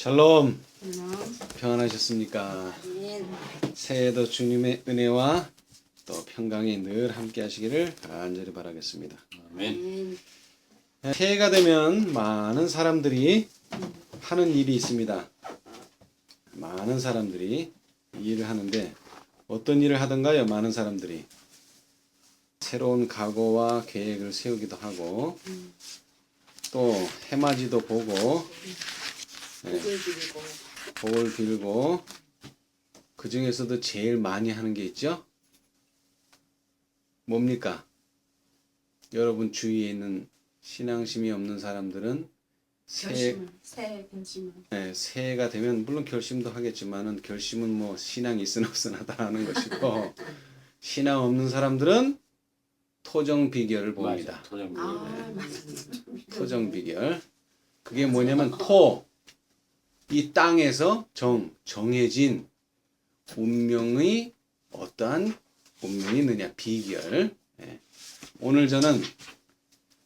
샬롬, 평안하셨습니까? 아멘. 새해에도 주님의 은혜와 또 평강이 늘 함께 하시기를 간절히 바라겠습니다. 아멘. 새해가 되면 많은 사람들이 하는 일이 있습니다. 많은 사람들이 일을 하는데 어떤 일을 하던가요? 많은 사람들이 새로운 각오와 계획을 세우기도 하고 또 해맞이도 보고 복을 빌고 복을 빌고 그 중에서도 제일 많이 하는 게 있죠? 뭡니까? 여러분 주위에 있는 신앙심이 없는 사람들은 새해 결심을 새해가 되면 물론 결심도 하겠지만은 결심은 뭐 신앙이 있으나 없으나 다 하는 것이고 신앙 없는 사람들은 토정 비결을 봅니다. 맞아, 토정 비결. 토정 비결. 그게 뭐냐면 토, 이 땅에서 정해진 운명의 어떠한 운명이 있느냐 비결. 오늘 저는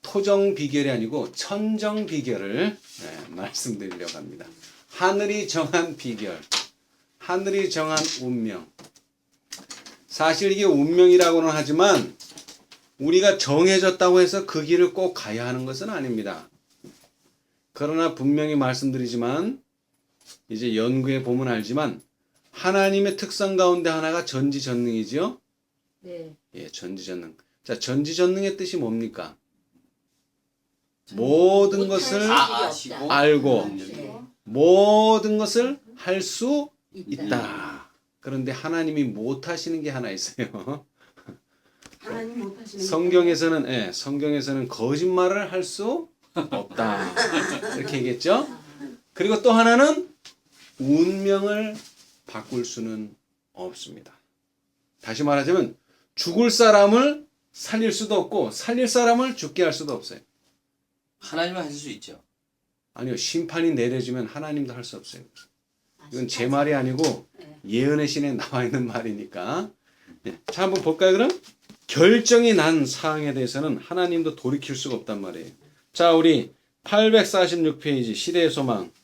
토정 비결이 아니고 천정 비결을 말씀드리려고 합니다. 하늘이 정한 비결, 하늘이 정한 운명. 사실 이게 운명이라고는 하지만 우리가 정해졌다고 해서 그 길을 꼭 가야 하는 것은 아닙니다. 그러나 분명히 말씀드리지만 이제 연구해 보면 알지만 하나님의 특성 가운데 하나가 전지전능이죠. 네. 예, 전지전능. 자, 전지전능의 뜻이 뭡니까? 모든 것을 아시고 알고 네. 모든 것을 할 수 있다. 있다. 그런데 하나님이 못 하시는 게 하나 있어요. 하나님 못 하시는 성경에서는 거짓말을 할 수 없다. 이렇게 얘기했죠. 그리고 또 하나는 운명을 바꿀 수는 없습니다. 다시 말하자면 죽을 사람을 살릴 수도 없고 살릴 사람을 죽게 할 수도 없어요. 하나님은 하실 수 있죠. 아니요. 심판이 내려지면 하나님도 할 수 없어요. 이건 제 말이 아니고 예언의 신에 나와 있는 말이니까. 자, 한번 볼까요, 그럼? 결정이 난 사항에 대해서는 하나님도 돌이킬 수가 없단 말이에요. 자, 우리 846페이지 시대의 소망.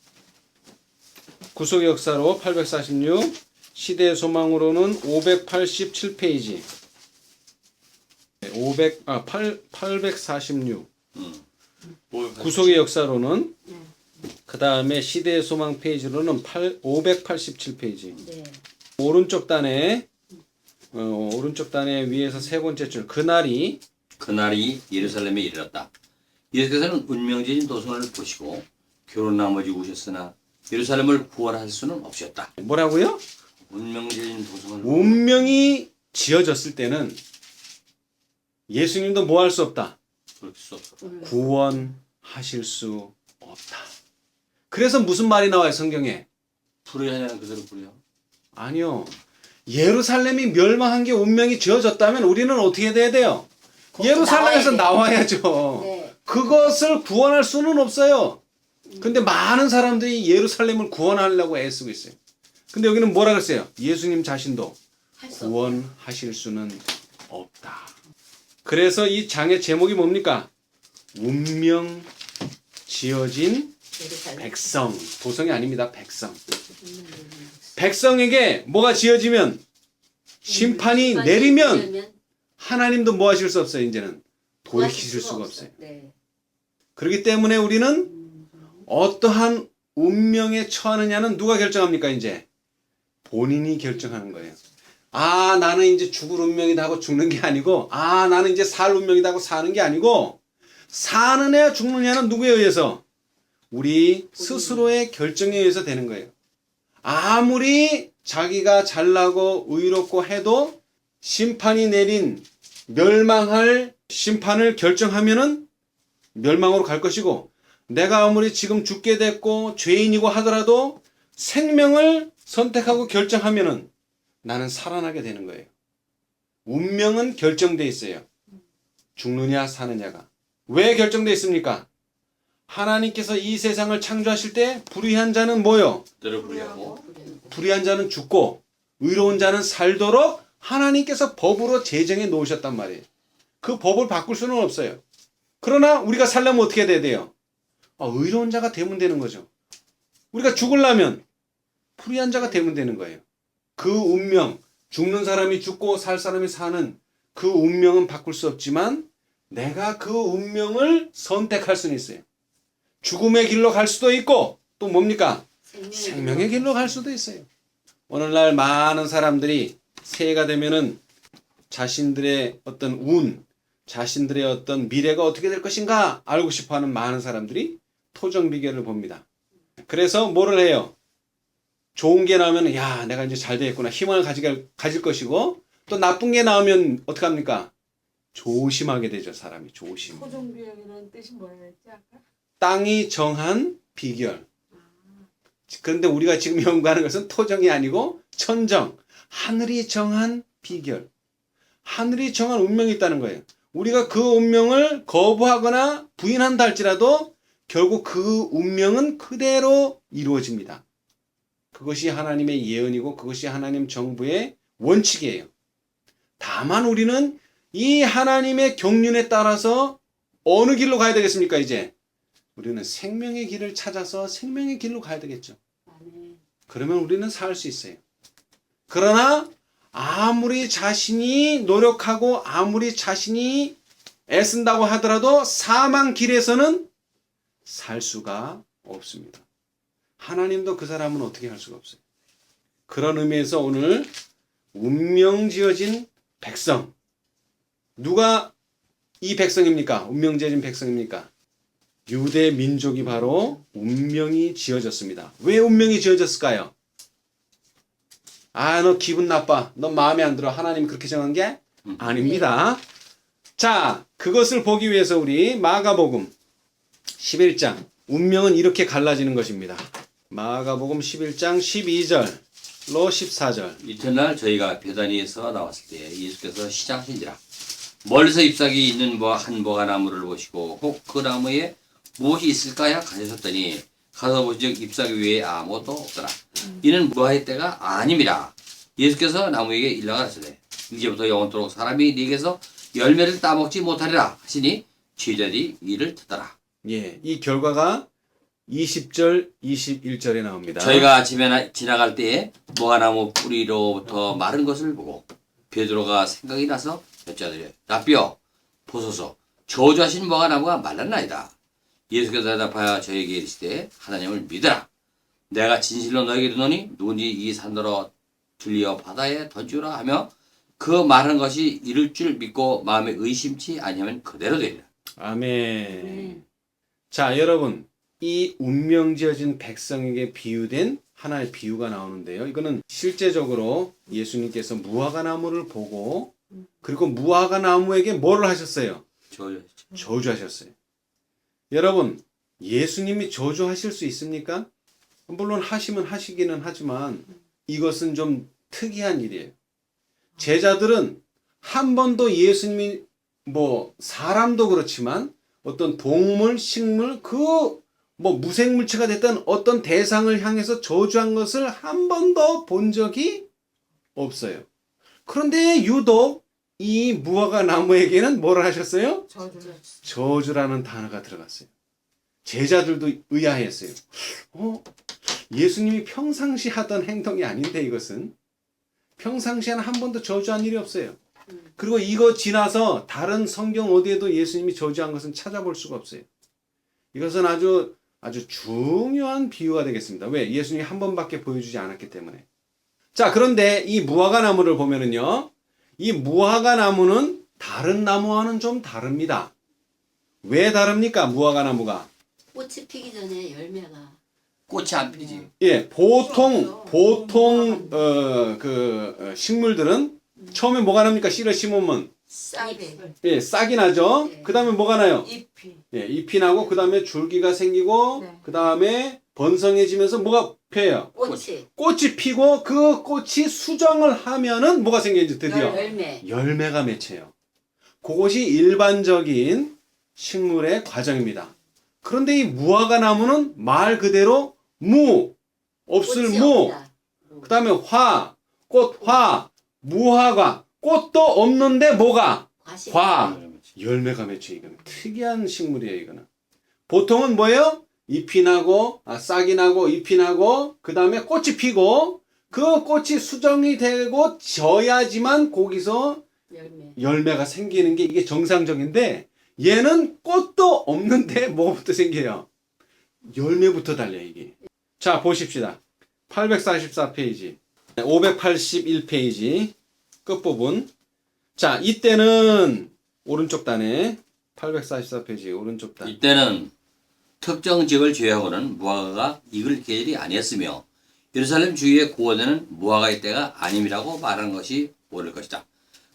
구속의 역사로 846, 시대의 소망으로는 587페이지. 846. 구속의 역사로는 그 다음에 시대의 소망 페이지로는 587페이지. 네. 오른쪽 단에 위에서 세 번째 줄 그날이 예루살렘에 이르렀다. 예수께서는 운명적인 도성을 보시고 결혼 나머지 우셨으나 예루살렘을 구원할 수는 없었다. 뭐라고요? 운명적인 도성을 운명이 지어졌을 때는 예수님도 뭐 할 수 없다. 그럴 수 없어. 구원하실 수 없다. 그래서 무슨 말이 나와요, 성경에? 불의하냐는 그대로 불의하고. 아니요. 예루살렘이 멸망한 게 운명이 지어졌다면 우리는 어떻게 돼야 돼요? 예루살렘에서 나와야죠. 네. 그것을 구원할 수는 없어요. 근데 많은 사람들이 예루살렘을 구원하려고 애쓰고 있어요. 근데 여기는 뭐라 그랬어요? 예수님 자신도 구원하실 수는 없다. 그래서 이 장의 제목이 뭡니까? 운명 지어진 예루살렘. 백성. 도성이 아닙니다. 백성. 백성에게 뭐가 지어지면 심판이 내리면 하나님도 뭐 하실 수 없어요. 이제는 돌이키실 수가 없어요. 네. 그렇기 때문에 우리는 어떠한 운명에 처하느냐는 누가 결정합니까? 이제 본인이 결정하는 거예요. 아, 나는 이제 죽을 운명이다 하고 죽는 게 아니고, 아, 나는 이제 살 운명이다 하고 사는 게 아니고, 사느냐 죽느냐는 누구에 의해서? 우리 스스로의 결정에 의해서 되는 거예요. 아무리 자기가 잘나고 의롭고 해도 심판이 내린 멸망할 심판을 결정하면은 멸망으로 갈 것이고, 내가 아무리 지금 죽게 됐고 죄인이고 하더라도 생명을 선택하고 결정하면은 나는 살아나게 되는 거예요. 운명은 결정돼 있어요. 죽느냐 사느냐가. 왜 결정돼 있습니까? 하나님께서 이 세상을 창조하실 때 불의한 자는 뭐요? 그대로 불의하고. 불의한 자는 죽고 의로운 자는 살도록 하나님께서 법으로 제정해 놓으셨단 말이에요. 그 법을 바꿀 수는 없어요. 그러나 우리가 살려면 어떻게 돼야 돼요? 의로운 자가 되면 되는 거죠. 우리가 죽으려면 불의한 자가 되면 되는 거예요. 그 운명, 죽는 사람이 죽고 살 사람이 사는 그 운명은 바꿀 수 없지만 내가 그 운명을 선택할 수는 있어요. 죽음의 길로 갈 수도 있고 또 뭡니까? 생명의 길로 갈 수도 있어요. 오늘날 많은 사람들이 새해가 되면은 자신들의 어떤 운, 자신들의 어떤 미래가 어떻게 될 것인가 알고 싶어하는 많은 사람들이 토정 비결을 봅니다. 그래서 뭐를 해요? 좋은 게 나오면 야 내가 이제 잘 되겠구나 희망을 가질 것이고 또 나쁜 게 나오면 어떡합니까? 조심하게 되죠. 사람이 조심. 토종비약이라는 뜻이 뭐였지 아까? 땅이 정한 비결. 그런데 우리가 지금 연구하는 것은 토정이 아니고 천정. 하늘이 정한 비결. 하늘이 정한 운명이 있다는 거예요. 우리가 그 운명을 거부하거나 부인한다 할지라도 결국 그 운명은 그대로 이루어집니다. 그것이 하나님의 예언이고 그것이 하나님 정부의 원칙이에요. 다만 우리는 이 하나님의 경륜에 따라서 어느 길로 가야 되겠습니까? 이제 우리는 생명의 길을 찾아서 생명의 길로 가야 되겠죠. 그러면 우리는 살 수 있어요. 그러나 아무리 자신이 노력하고 아무리 자신이 애쓴다고 하더라도 사망 길에서는 살 수가 없습니다. 하나님도 그 사람은 어떻게 할 수가 없어요. 그런 의미에서 오늘 운명 지어진 백성. 누가 이 백성입니까? 운명 지어진 백성입니까? 유대 민족이 바로 운명이 지어졌습니다. 왜 운명이 지어졌을까요? 아, 너 기분 나빠. 너 마음에 안 들어. 하나님이 그렇게 정한 게 아닙니다. 자, 그것을 보기 위해서 우리 마가복음 11장. 운명은 이렇게 갈라지는 것입니다. 마가복음 11장 12절로 14절. 이튿날 저희가 베다니에서 나왔을 때 예수께서 시장하신지라 멀리서 잎사귀 있는 한 무화과나무를 보시고 혹 그 나무에 무엇이 있을까야 가셨더니 가서 보시즉 잎사귀 위에 아무것도 없더라. 이는 무화의 때가 아닙니다. 예수께서 나무에게 일러가시되 이제부터 영원토록 사람이 네게서 열매를 따먹지 못하리라 하시니 제자들이 이를 듣더라. 예, 이 결과가 20절, 21절에 나옵니다. 저희가 아침에 지나갈 때에 무화과나무 뿌리로부터 마른 것을 보고 베드로가 생각이 나서 여짜드려 라삐어 보소서 저주하신 무화과나무가 말랐나이다. 예수께서 대답하여 저에게 이르시되 하나님을 믿으라. 내가 진실로 너에게 이르노니 누구든지 이 산더러 들려 바다에 던지라 하며 그 말하는 것이 이룰 줄 믿고 마음에 의심치 아니하면 그대로 되리라. 아멘. 자, 여러분, 이 운명 지어진 백성에게 비유된 하나의 비유가 나오는데요. 이거는 실제적으로 예수님께서 무화과나무를 보고 그리고 무화과나무에게 뭐를 하셨어요? 저주하셨어요. 여러분, 예수님이 저주하실 수 있습니까? 물론 하시면 하시기는 하지만 이것은 좀 특이한 일이에요. 제자들은 한 번도 예수님이 사람도 그렇지만 어떤 동물, 식물, 무생물체가 됐던 어떤 대상을 향해서 저주한 것을 한 번도 본 적이 없어요. 그런데 유독 이 무화과 나무에게는 뭐를 하셨어요? 저주라는 단어가 들어갔어요. 제자들도 의아했어요. 예수님이 평상시 하던 행동이 아닌데 이것은 평상시에는 한 번도 저주한 일이 없어요. 그리고 이거 지나서 다른 성경 어디에도 예수님이 저주한 것은 찾아볼 수가 없어요. 이것은 아주 중요한 비유가 되겠습니다. 왜? 예수님이 한 번밖에 보여주지 않았기 때문에. 자, 그런데 이 무화과 나무를 보면은요, 이 무화과 나무는 다른 나무와는 좀 다릅니다. 왜 다릅니까? 무화과 나무가 꽃이 피기 전에 열매가 꽃이 안 피지. 예, 보통 식물들은 처음에 뭐가 납니까? 씨를 심으면 싹이 예, 싹이 나죠. 네. 그다음에 뭐가 나요? 잎이 예, 잎이 나고 그다음에 줄기가 생기고 네. 그다음에 번성해지면서 뭐가 펴요? 꽃이 피고 그 꽃이 수정을 하면은 뭐가 생기는지 드디어 열매가 맺혀요. 그것이 일반적인 식물의 과정입니다. 그런데 이 무화과 나무는 말 그대로 없을 무, 그 다음에 꽃화, 무화과, 꽃도 없는데 뭐가? 과, 열매가 맺혀. 이거는 특이한 식물이에요. 이거는 보통은 뭐예요? 잎이 나고 싹이 나고 잎이 나고 그 다음에 꽃이 피고 그 꽃이 수정이 되고 져야지만 거기서 열매. 열매가 생기는 게 이게 정상적인데 얘는 꽃도 없는데 뭐부터 생겨요? 열매부터 달려 이게. 자 보십시다. 844페이지 581페이지 끝부분. 자 이때는 오른쪽 단에 844페이지 오른쪽 단. 이때는 특정 지역을 제외하고는 무화과가 익을 계절이 아니었으며 예루살렘 주위에 고원에는 무화과의 때가 아님이라고 말하는 것이 옳을 것이다.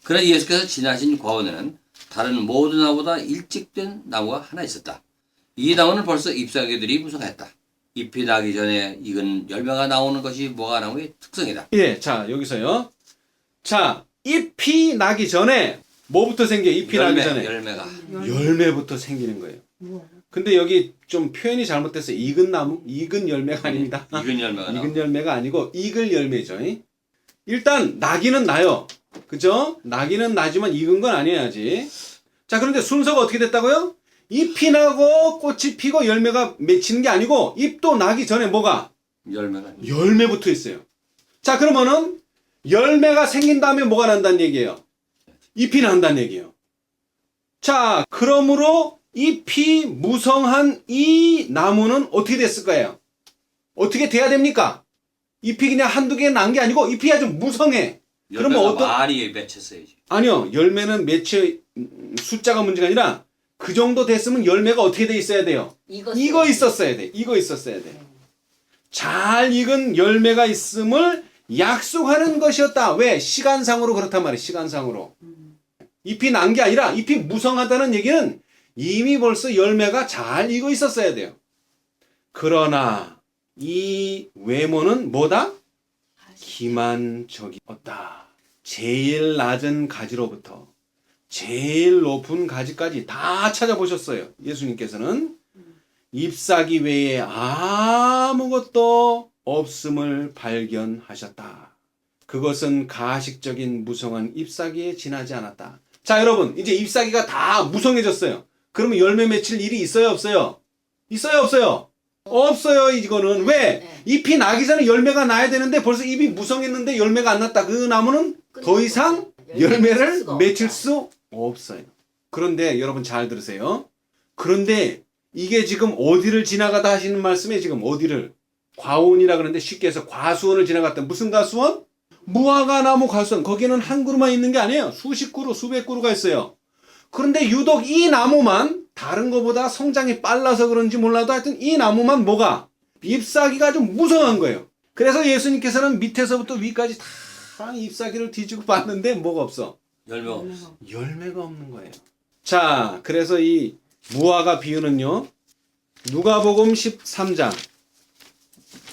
그러나 예수께서 지나신 고원에는 다른 모든 나무보다 일찍 된 나무가 하나 있었다. 이 나무는 벌써 잎사귀들이 무성했다. 잎이 나기 전에 익은 열매가 나오는 것이 무화과나무의 특성이다. 예, 자 여기서요. 자 잎이 나기 전에 뭐부터 생겨? 잎이 나기 전에 열매가. 열매부터 생기는 거예요. 근데 여기 좀 표현이 잘못됐어요. 익은 나무, 익은 열매가 아닙니다. 익은 열매가 나와. 익은 열매가 아니고 익을 열매죠. 일단 나기는 나요. 그죠? 나기는 나지만 익은 건 아니어야지. 자, 그런데 순서가 어떻게 됐다고요? 잎이 나고 꽃이 피고 열매가 맺히는 게 아니고 잎도 나기 전에 뭐가? 열매가. 열매부터 있어요. 자, 그러면은 열매가 생긴 다음에 뭐가 난다는 얘기예요? 잎이 난다는 얘기예요. 자, 그러므로 잎이 무성한 이 나무는 어떻게 됐을 거예요? 어떻게 돼야 됩니까? 잎이 그냥 한두 개 난 게 아니고 잎이 아주 무성해. 열매가 그러면 어떤- 많이 맺혔어야지. 아니요. 열매는 숫자가 문제가 아니라 그 정도 됐으면 열매가 어떻게 돼 있어야 돼요? 이거 있었어야 돼. 이거 있었어야 돼. 잘 익은 열매가 있음을 약속하는 것이었다. 왜? 시간상으로 그렇단 말이에요. 시간상으로. 잎이 난 게 아니라 잎이 무성하다는 얘기는 이미 벌써 열매가 잘 익어 있었어야 돼요. 그러나 이 외모는 뭐다? 기만적이었다. 제일 낮은 가지로부터 제일 높은 가지까지 다 찾아보셨어요. 예수님께서는 잎사귀 외에 아무것도 없음을 발견하셨다. 그것은 가식적인 무성한 잎사귀에 지나지 않았다. 자, 여러분, 이제 잎사귀가 다 무성해졌어요. 그러면 열매 맺힐 일이 있어요, 없어요? 있어요, 없어요? 없어요, 이거는. 왜? 네. 잎이 나기 전에 열매가 나야 되는데 벌써 잎이 무성했는데 열매가 안 났다. 그 나무는 더 이상 열매를 맺힐 수 없어요. 그런데 여러분 잘 들으세요. 그런데 이게 지금 어디를 지나가다 하시는 말씀에 지금 어디를? 과원이라 그러는데 쉽게 해서 과수원을 지나갔다. 무슨 과수원? 무화과나무 과수원. 거기는 한 그루만 있는 게 아니에요. 수십 그루, 수백 그루가 있어요. 그런데 유독 이 나무만 다른 것보다 성장이 빨라서 그런지 몰라도 하여튼 이 나무만 뭐가? 잎사귀가 좀 무성한 거예요. 그래서 예수님께서는 밑에서부터 위까지 다 잎사귀를 뒤지고 봤는데 뭐가 없어? 열매가 없어. 열매가 없는 거예요. 자, 그래서 이 무화과 비유는요. 누가복음 13장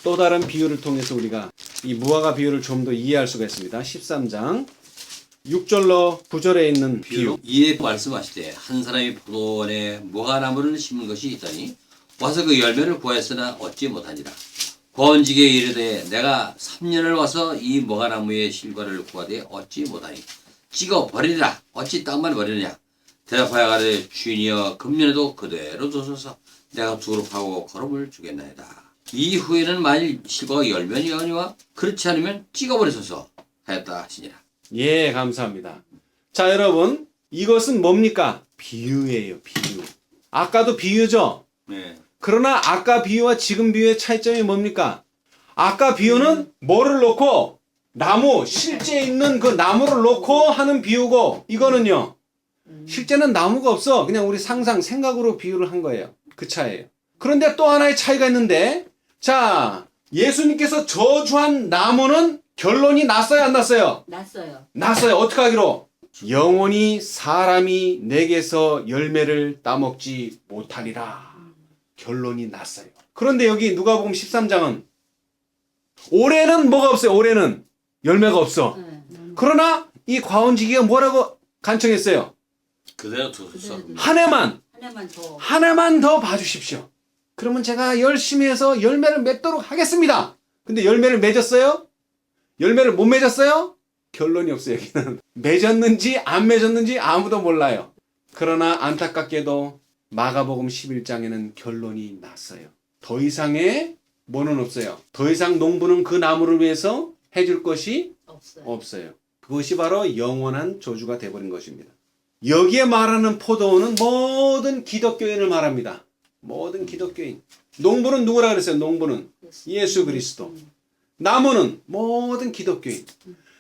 또 다른 비유를 통해서 우리가 이 무화과 비유를 좀 더 이해할 수가 있습니다. 13장 6절로 9절에 있는 비유. 이에 말씀하시되 한 사람이 포도원에 무화과나무를 심은 것이 있더니 와서 그 열매를 구하였으나 얻지 못하니라. 권지게 이르되 내가 3년을 와서 이 무화과나무의 실과를 구하되 얻지 못하니 찍어 버리라. 어찌 땅만 버리느냐. 대답하여 가되 주인이여 금년에도 그대로 두소서. 내가 두릅하고 거름을 주겠나이다. 이후에는 만일 실과가 열면이거니와 그렇지 않으면 찍어버리소서 하였다 하시니라. 예, 감사합니다. 자, 여러분, 이것은 뭡니까? 비유예요, 비유. 아까도 비유죠? 네. 그러나 아까 비유와 지금 비유의 차이점이 뭡니까? 아까 비유는 뭐를 놓고 나무, 실제 있는 그 나무를 놓고 하는 비유고 이거는요. 실제는 나무가 없어. 그냥 우리 상상, 생각으로 비유를 한 거예요. 그 차이예요. 그런데 또 하나의 차이가 있는데 자, 예수님께서 저주한 나무는 결론이 났어요, 안 났어요? 났어요. 났어요. 어떻게 하기로? 영원히 사람이 내게서 열매를 따먹지 못하리라. 결론이 났어요. 그런데 여기 누가복음 13장은 올해는 뭐가 없어요? 올해는 열매가 없어. 네. 그러나 이 과원지기가 뭐라고 간청했어요? 그대로 두소서. 한 해만 더. 더 봐주십시오. 그러면 제가 열심히 해서 열매를 맺도록 하겠습니다. 근데 열매를 맺었어요? 열매를 못 맺었어요? 결론이 없어요, 여기는. 맺었는지 안 맺었는지 아무도 몰라요. 그러나 안타깝게도 마가복음 11장에는 결론이 났어요. 더 이상의 뭐는 없어요. 더 이상 농부는 그 나무를 위해서 해줄 것이 없어요. 없어요. 그것이 바로 영원한 저주가 되어버린 것입니다. 여기에 말하는 포도원은 모든 기독교인을 말합니다. 모든 기독교인. 농부는 누구라 그랬어요? 농부는 예수 그리스도. 나무는 모든 기독교인.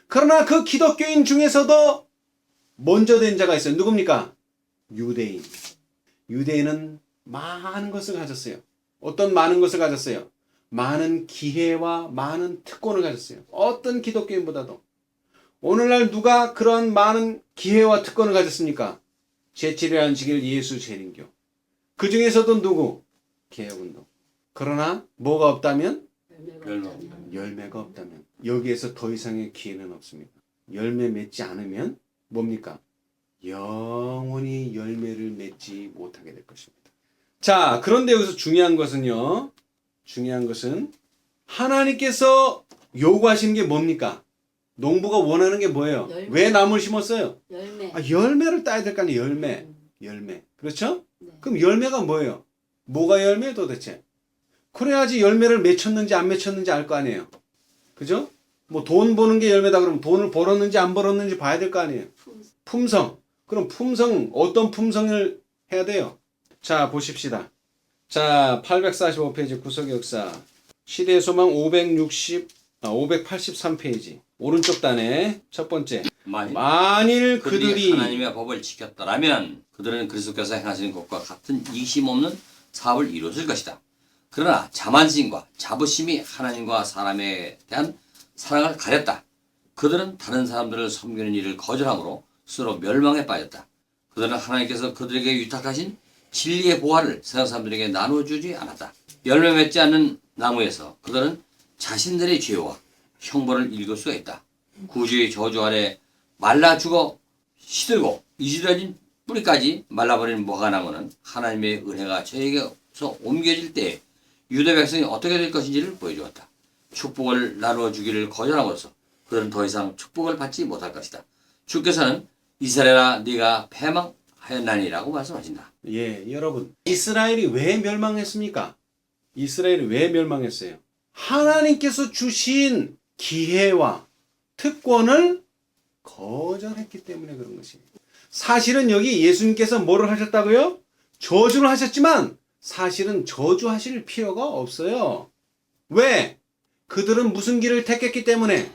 그러나 그 기독교인 중에서도 먼저 된 자가 있어요. 누굽니까? 유대인. 유대인은 많은 것을 가졌어요. 어떤 많은 것을 가졌어요? 많은 기회와 많은 특권을 가졌어요. 어떤 기독교인보다도. 오늘날 누가 그런 많은 기회와 특권을 가졌습니까? 제7일 안식일 예수 재림교. 그 중에서도 누구? 개혁운동. 그러나 뭐가 없다면? 열매가 없다면. 열매가 없다면. 여기에서 더 이상의 기회는 없습니다. 열매 맺지 않으면 뭡니까? 영원히 열매를 맺지 못하게 될 것입니다. 자, 그런데 여기서 중요한 것은요. 중요한 것은 하나님께서 요구하시는 게 뭡니까? 농부가 원하는 게 뭐예요? 열매. 왜 나무를 심었어요? 열매. 열매를 따야 될 거 아니에요. 열매. 열매. 그렇죠? 네. 그럼 열매가 뭐예요? 뭐가 열매예요 도대체? 그래야지 열매를 맺혔는지 안 맺혔는지 알 거 아니에요. 그죠? 뭐 돈 버는 게 열매다 그러면 돈을 벌었는지 안 벌었는지 봐야 될 거 아니에요. 품성. 그럼 품성, 어떤 품성을 해야 돼요? 자, 보십시다. 자, 845페이지 구속의 역사. 시대의 소망 583페이지. 오른쪽 단에 첫 번째. 만일 그들이 하나님의 법을 지켰더라면 그들은 그리스도께서 행하시는 것과 같은 이심 없는 사업을 이루었을 것이다. 그러나 자만심과 자부심이 하나님과 사람에 대한 사랑을 가렸다. 그들은 다른 사람들을 섬기는 일을 거절함으로 스스로 멸망에 빠졌다. 그들은 하나님께서 그들에게 위탁하신 진리의 보화를 세상 사람들에게 나눠주지 않았다. 열매 맺지 않는 나무에서 그들은 자신들의 죄와 형벌을 읽을 수가 있다. 구주의 저주 아래 말라 죽어 시들고 이스라엘 뿌리까지 말라버린 무화과나무는 하나님의 은혜가 저에게서 옮겨질 때 유대 백성이 어떻게 될 것인지를 보여주었다. 축복을 나누어 주기를 거절함으로써 그들은 더 이상 축복을 받지 못할 것이다. 주께서는 이스라엘아 네가 패망하였나니라고 말씀하신다. 예, 여러분. 이스라엘이 왜 멸망했습니까? 이스라엘이 왜 멸망했어요? 하나님께서 주신 기회와 특권을 거절했기 때문에 그런 것이에요. 사실은 여기 예수님께서 뭐를 하셨다고요? 저주를 하셨지만 사실은 저주하실 필요가 없어요. 왜? 그들은 무슨 길을 택했기 때문에?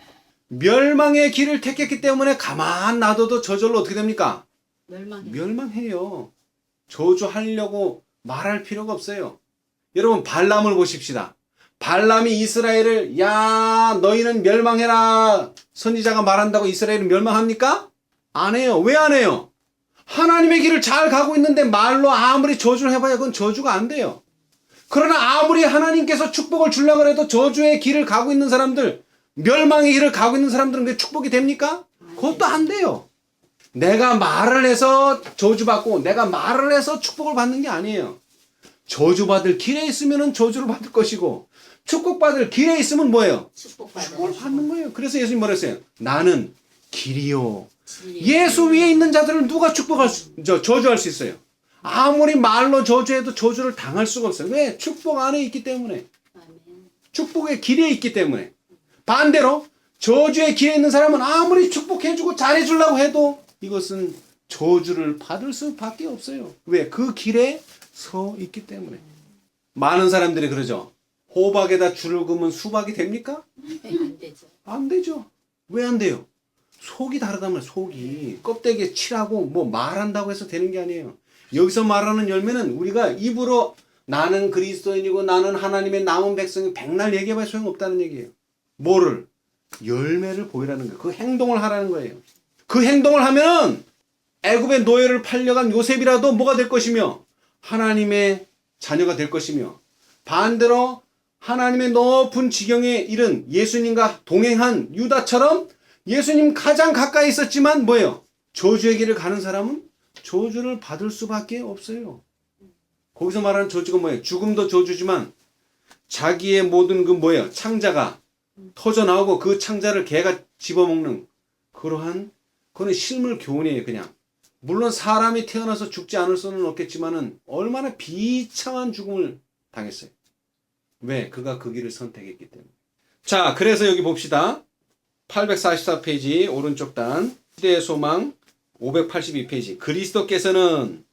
멸망의 길을 택했기 때문에 가만 놔둬도 저절로 어떻게 됩니까? 멸망해요. 저주하려고 말할 필요가 없어요. 여러분 발람을 보십시다. 발람이 이스라엘을 야 너희는 멸망해라 선지자가 말한다고 이스라엘은 멸망합니까? 안 해요. 왜 안 해요? 하나님의 길을 잘 가고 있는데 말로 아무리 저주를 해봐야 그건 저주가 안 돼요. 그러나 아무리 하나님께서 축복을 주려고 해도 저주의 길을 가고 있는 사람들, 멸망의 길을 가고 있는 사람들은 그게 축복이 됩니까? 그것도 안 돼요. 내가 말을 해서 저주받고 내가 말을 해서 축복을 받는 게 아니에요. 저주받을 길에 있으면 저주를 받을 것이고 축복받을 길에 있으면 뭐예요? 축복을 받는 거예요. 그래서 예수님 뭐라 했어요? 나는 길이요. 예수 위에 있는 자들을 누가 저주할 수 있어요? 아무리 말로 저주해도 저주를 당할 수가 없어요. 왜? 축복 안에 있기 때문에. 축복의 길에 있기 때문에. 반대로 저주의 길에 있는 사람은 아무리 축복해주고 잘해주려고 해도 이것은 저주를 받을 수밖에 없어요. 왜? 그 길에 서 있기 때문에. 많은 사람들이 그러죠. 호박에다 줄을 그으면 수박이 됩니까? 안 되죠. 안 되죠. 왜 안 돼요? 속이 다르다면 속이 껍데기에 칠하고 뭐 말한다고 해서 되는 게 아니에요. 여기서 말하는 열매는 우리가 입으로 나는 그리스도인이고 나는 하나님의 남은 백성이 백날 얘기해봐야 소용없다는 얘기예요. 뭐를? 열매를 보이라는 거예요. 그 행동을 하라는 거예요. 그 행동을 하면은 애굽의 노예를 팔려간 요셉이라도 뭐가 될 것이며 하나님의 자녀가 될 것이며 반대로 하나님의 높은 지경에 이른 예수님과 동행한 유다처럼 예수님 가장 가까이 있었지만 뭐예요? 저주의 길을 가는 사람은 저주를 받을 수밖에 없어요. 거기서 말하는 저주가 뭐예요? 죽음도 저주지만 자기의 모든 그 뭐예요? 창자가 터져 나오고 그 창자를 개가 집어먹는 그러한 그건 실물 교훈이에요. 그냥. 물론 사람이 태어나서 죽지 않을 수는 없겠지만은 얼마나 비참한 죽음을 당했어요. 왜? 그가 그 길을 선택했기 때문에. 자, 그래서 여기 봅시다. 844페이지 오른쪽 단 시대의 소망 582페이지 그리스도께서는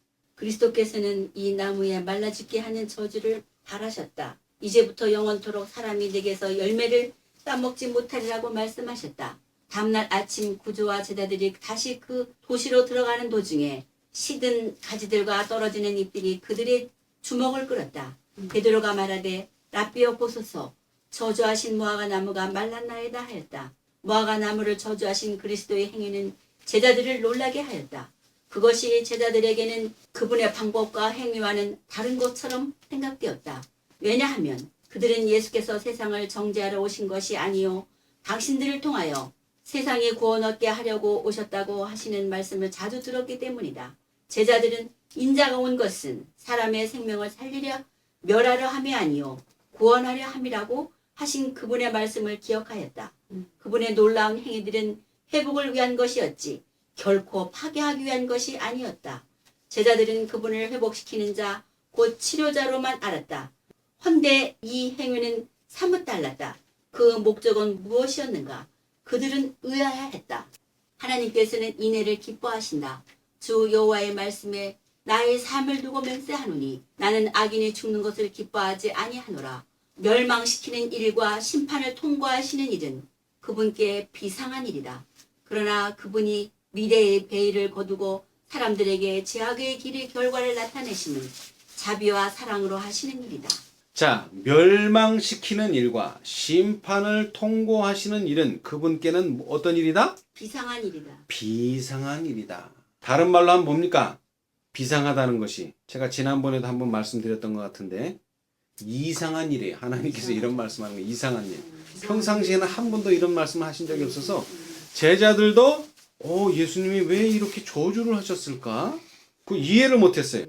이 나무에 말라 죽게 하는 저주를 바라셨다. 이제부터 영원토록 사람이 내게서 열매를 따먹지 못하리라고 말씀하셨다. 다음날 아침 구조와 제자들이 다시 그 도시로 들어가는 도중에 시든 가지들과 떨어지는 잎들이 그들의 주먹을 끌었다. 베드로가 말하되 라삐어 보소서, 저주하신 무화과 나무가 말랐나이다 하였다. 무화과 나무를 저주하신 그리스도의 행위는 제자들을 놀라게 하였다. 그것이 제자들에게는 그분의 방법과 행위와는 다른 것처럼 생각되었다. 왜냐하면 그들은 예수께서 세상을 정죄하러 오신 것이 아니요 당신들을 통하여 세상에 구원 얻게 하려고 오셨다고 하시는 말씀을 자주 들었기 때문이다. 제자들은 인자가 온 것은 사람의 생명을 살리려 멸하려 함이 아니요 구원하려 함이라고 하신 그분의 말씀을 기억하였다. 그분의 놀라운 행위들은 회복을 위한 것이었지 결코 파괴하기 위한 것이 아니었다. 제자들은 그분을 회복시키는 자, 곧 치료자로만 알았다. 헌데 이 행위는 사뭇 달랐다. 그 목적은 무엇이었는가? 그들은 의아해했다. 하나님께서는 인애를 기뻐하신다. 주 여호와의 말씀에 나의 삶을 두고 맹세하노니 나는 악인이 죽는 것을 기뻐하지 아니하노라. 멸망시키는 일과 심판을 통과하시는 일은 그분께 비상한 일이다. 그러나 그분이 미래의 배의를 거두고 사람들에게 제약의 길의 결과를 나타내시는 자비와 사랑으로 하시는 일이다. 자, 멸망시키는 일과 심판을 통고하시는 일은 그분께는 어떤 일이다? 비상한 일이다. 비상한 일이다. 다른 말로 하면 뭡니까? 비상하다는 것이 제가 지난번에도 한번 말씀드렸던 것 같은데 이상한 일이에요. 하나님께서 이런 말씀하는 거 이상한 일. 평상시에는 한 번도 이런 말씀을 하신 적이 없어서 제자들도 예수님이 왜 이렇게 저주를 하셨을까? 그 이해를 못했어요.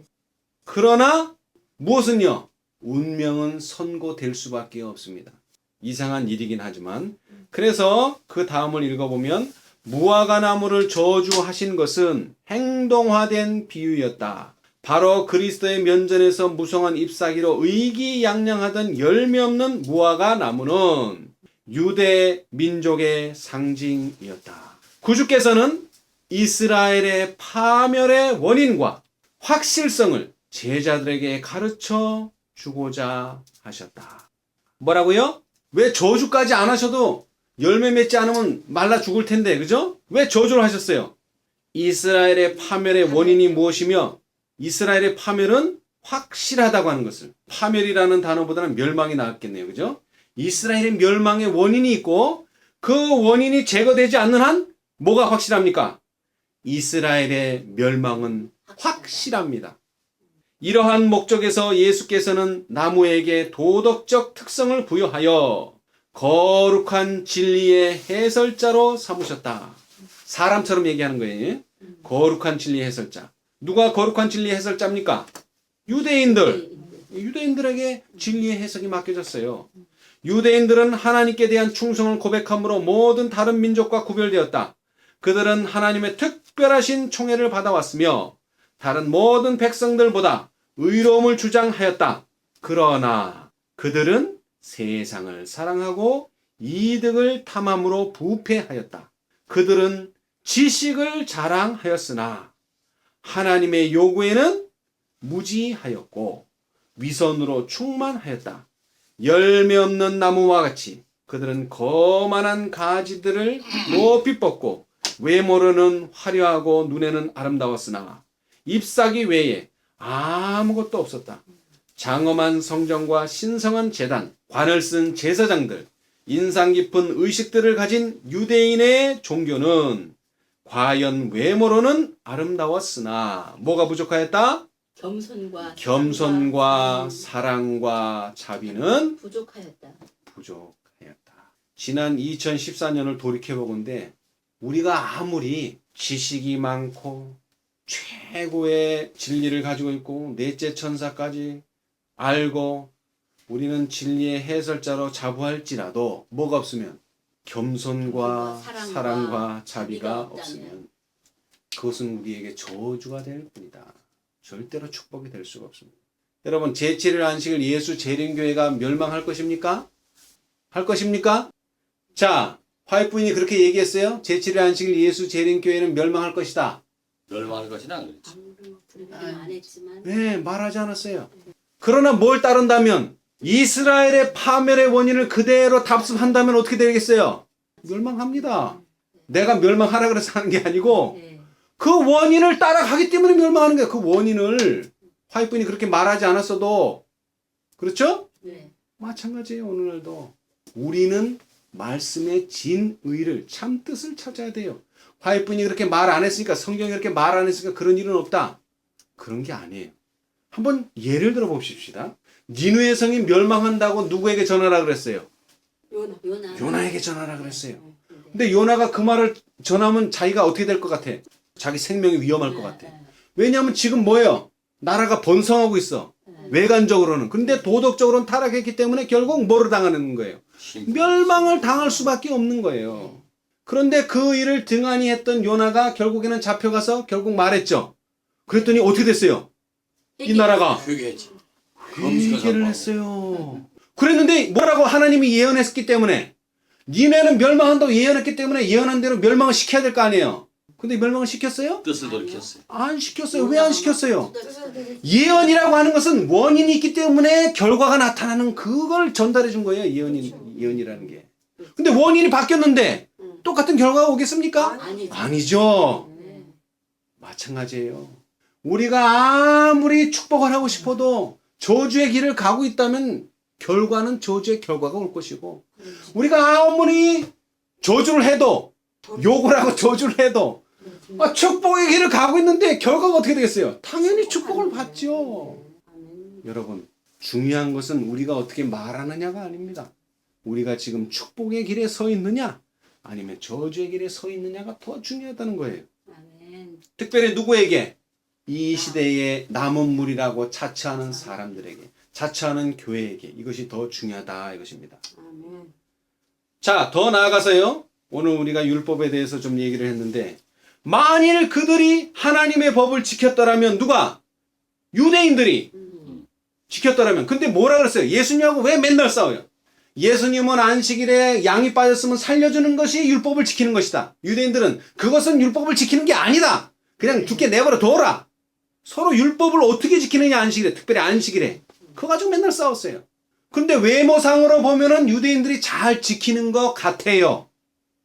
그러나 무엇은요? 운명은 선고될 수밖에 없습니다. 이상한 일이긴 하지만 그래서 그 다음을 읽어보면 무화과 나무를 저주하신 것은 행동화된 비유였다. 바로 그리스도의 면전에서 무성한 잎사귀로 의기양양하던 열매 없는 무화과 나무는 유대 민족의 상징이었다. 구주께서는 이스라엘의 파멸의 원인과 확실성을 제자들에게 가르쳐 주고자 하셨다. 뭐라고요? 왜 저주까지 안 하셔도 열매 맺지 않으면 말라 죽을 텐데, 그죠? 왜 저주를 하셨어요? 이스라엘의 파멸의 원인이 무엇이며 이스라엘의 파멸은 확실하다고 하는 것을, 파멸이라는 단어보다는 멸망이 나았겠네요. 그죠? 이스라엘의 멸망의 원인이 있고 그 원인이 제거되지 않는 한 뭐가 확실합니까? 이스라엘의 멸망은 확실합니다. 이러한 목적에서 예수께서는 나무에게 도덕적 특성을 부여하여 거룩한 진리의 해설자로 삼으셨다. 사람처럼 얘기하는 거예요. 거룩한 진리의 해설자. 누가 거룩한 진리의 해설자입니까? 유대인들에게 진리의 해석이 맡겨졌어요. 유대인들은 하나님께 대한 충성을 고백함으로 모든 다른 민족과 구별되었다. 그들은 하나님의 특별하신 총애를 받아왔으며 다른 모든 백성들보다 의로움을 주장하였다. 그러나 그들은 세상을 사랑하고 이득을 탐함으로 부패하였다. 그들은 지식을 자랑하였으나 하나님의 요구에는 무지하였고 위선으로 충만하였다. 열매 없는 나무와 같이 그들은 거만한 가지들을 높이 뻗고 외모로는 화려하고 눈에는 아름다웠으나 잎사귀 외에 아무것도 없었다. 장엄한 성전과 신성한 제단, 관을 쓴 제사장들, 인상 깊은 의식들을 가진 유대인의 종교는 과연 외모로는 아름다웠으나 뭐가 부족하였다? 겸손과 사랑과 자비는 부족하였다. 지난 2014년을 돌이켜보건대 우리가 아무리 지식이 많고 최고의 진리를 가지고 있고 넷째 천사까지 알고 우리는 진리의 해설자로 자부할지라도 뭐가 없으면 겸손과 사랑과 자비가 없으면 그것은 우리에게 저주가 될 뿐이다. 절대로 축복이 될 수가 없습니다. 여러분 제7일 안식일 예수 재림교회가 멸망할 것입니까? 할 것입니까? 자, 화이트분이 그렇게 얘기했어요. 제7일 안식일 예수 재림교회는 멸망할 것이다. 멸망할 것이나 안 그렇지. 아무도 그렇게 안 했지만 네, 말하지 않았어요. 그러나 뭘 따른다면 이스라엘의 파멸의 원인을 그대로 답습한다면 어떻게 되겠어요? 멸망합니다. 내가 멸망하라 그래서 하는 게 아니고 네. 그 원인을 따라가기 때문에 멸망하는 거예요. 그 원인을 화이트분이 그렇게 말하지 않았어도 그렇죠? 네. 마찬가지예요. 오늘날도 우리는 말씀의 진의를 참 뜻을 찾아야 돼요. 화이트분이 그렇게 말 안 했으니까 성경이 그렇게 말 안 했으니까 그런 일은 없다. 그런 게 아니에요. 한번 예를 들어 봅시다. 니누의 성이 멸망한다고 누구에게 전하라 그랬어요? 요나에게 전하라 그랬어요. 근데 요나가 그 말을 전하면 자기가 어떻게 될 것 같아? 자기 생명이 위험할 것 같아. 왜냐하면 지금 뭐예요? 나라가 번성하고 있어. 외관적으로는. 근데 도덕적으로는 타락했기 때문에 결국 뭐를 당하는 거예요? 멸망을 당할 수밖에 없는 거예요. 그런데 그 일을 등한히 했던 요나가 결국에는 잡혀가서 결국 말했죠. 그랬더니 어떻게 됐어요? 이 나라가 회개했지. 회개를 했어요. 그랬는데 뭐라고 하나님이 예언했기 때문에 니네는 멸망한다고 예언했기 때문에 예언한 대로 멸망을 시켜야 될 거 아니에요. 근데 멸망을 시켰어요? 뜻을 돌이켰어요. 안 시켰어요. 왜 안 시켰어요? 예언이라고 하는 것은 원인이 있기 때문에 결과가 나타나는 그걸 전달해 준 거예요. 예언이라는 게. 근데 원인이 바뀌었는데 똑같은 결과가 오겠습니까? 아니죠. 마찬가지예요. 우리가 아무리 축복을 하고 싶어도 저주의 길을 가고 있다면 결과는 저주의 결과가 올 것이고 우리가 아무리 저주를 해도 욕을 하고 저주를 해도 축복의 길을 가고 있는데 결과가 어떻게 되겠어요? 당연히 축복을 받죠. 여러분 중요한 것은 우리가 어떻게 말하느냐가 아닙니다. 우리가 지금 축복의 길에 서 있느냐 아니면 저주의 길에 서 있느냐가 더 중요하다는 거예요. 특별히 누구에게? 이 시대에 남은 물이라고 자처하는 사람들에게, 자처하는 교회에게 이것이 더 중요하다 이것입니다. 자, 더 나아가서요. 오늘 우리가 율법에 대해서 좀 얘기를 했는데 만일 그들이 하나님의 법을 지켰더라면 누가? 유대인들이 지켰더라면. 근데 뭐라 그랬어요? 예수님하고 왜 맨날 싸워요? 예수님은 안식일에 양이 빠졌으면 살려주는 것이 율법을 지키는 것이다. 유대인들은 그것은 율법을 지키는 게 아니다. 그냥 죽게 내버려 둬라. 서로 율법을 어떻게 지키느냐 안식일에, 특별히 안식일에. 그거 가지고 맨날 싸웠어요. 근데 외모상으로 보면은 유대인들이 잘 지키는 것 같아요.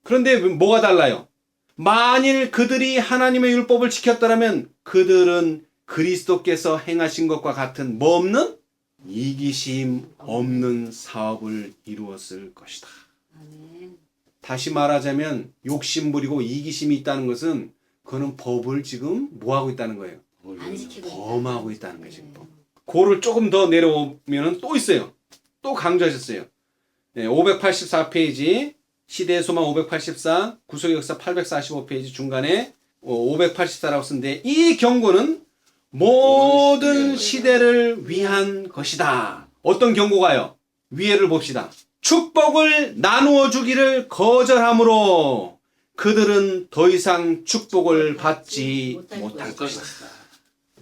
그런데 뭐가 달라요? 만일 그들이 하나님의 율법을 지켰더라면 그들은 그리스도께서 행하신 것과 같은 뭐 없는? 이기심 없는 사업을 이루었을 것이다. 다시 말하자면 욕심 부리고 이기심이 있다는 것은 그거는 법을 지금 뭐 하고 있다는 거예요? 범하고 있다는 거예요. 지금. 고를 조금 더 내려오면 또 있어요. 또 강조하셨어요. 네, 584페이지 시대의 소망 584 구속의 역사 845페이지 중간에 584라고 쓰는데 이 경고는 모든 시대를 위한 것이다. 어떤 경고가요? 위에를 봅시다. 축복을 나누어 주기를 거절함으로 그들은 더 이상 축복을 받지 못할 것이다.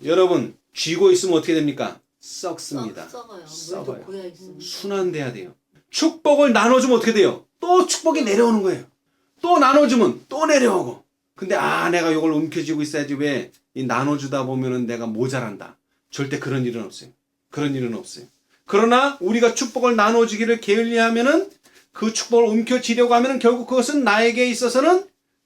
여러분, 쥐고 있으면 어떻게 됩니까? 썩습니다. 썩어요. 순환돼야 돼요. 축복을 나눠주면 어떻게 돼요? 또 축복이 내려오는 거예요. 또 나눠주면 또 내려오고. 근데 내가 이걸 움켜쥐고 있어야지 왜 이 나눠주다 보면은 내가 모자란다. 절대 그런 일은 없어요. 그런 일은 없어요. 그러나 우리가 축복을 나눠주기를 게을리하면은 그 축복을 움켜쥐려고 하면은 결국 그것은 나에게 있어서는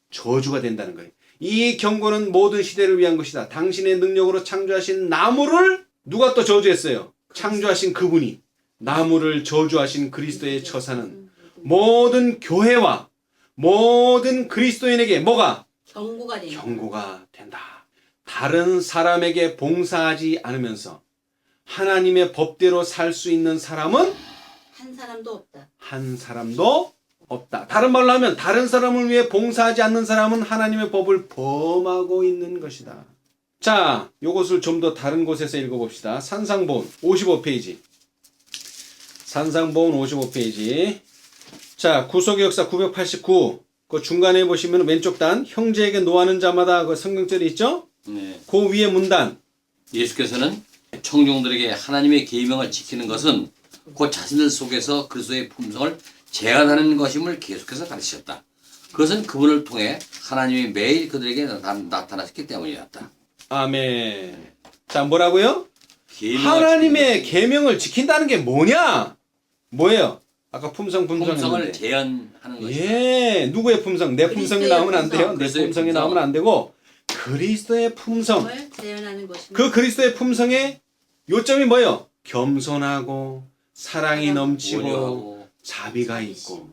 저주가 된다는 거예요. 이 경고는 모든 시대를 위한 것이다. 당신의 능력으로 창조하신 나무를 누가 또 저주했어요? 창조하신 그분이. 나무를 저주하신 그리스도의 처사는 모든 교회와 모든 그리스도인에게 뭐가? 경고가 된다. 다른 사람에게 봉사하지 않으면서 하나님의 법대로 살 수 있는 사람은 한 사람도 없다. 다른 말로 하면 다른 사람을 위해 봉사하지 않는 사람은 하나님의 법을 범하고 있는 것이다. 자, 요것을 좀 더 다른 곳에서 읽어봅시다. 산상보훈 55페이지. 산상보훈 55페이지. 자, 구속의 역사 989. 그 중간에 보시면 왼쪽 단 형제에게 노하는 자마다 그 성경절이 있죠? 네. 그 위에 문단. 예수께서는 청중들에게 하나님의 계명을 지키는 것은 곧 자신들 속에서 그리스도의 품성을 재현하는 것임을 계속해서 가르치셨다. 그것은 그분을 통해 하나님이 매일 그들에게 나타나셨기 때문이었다. 아멘. 자, 뭐라고요? 계명을 하나님의 지키는 계명을 지킨다는 게 뭐냐? 뭐예요? 아까 품성을 품성을 재현하는 것이다. 예, 누구의 품성? 내 품성이 그리스도의 나오면 안 돼요. 품성. 내 그리스도의 품성이 품성. 나오면 안 되고 그리스도의 품성. 을 재현하는 것입니다. 그 그리스도의 품성의 요점이 뭐예요? 겸손하고 사랑이 넘치고 온유하고 자비가 있고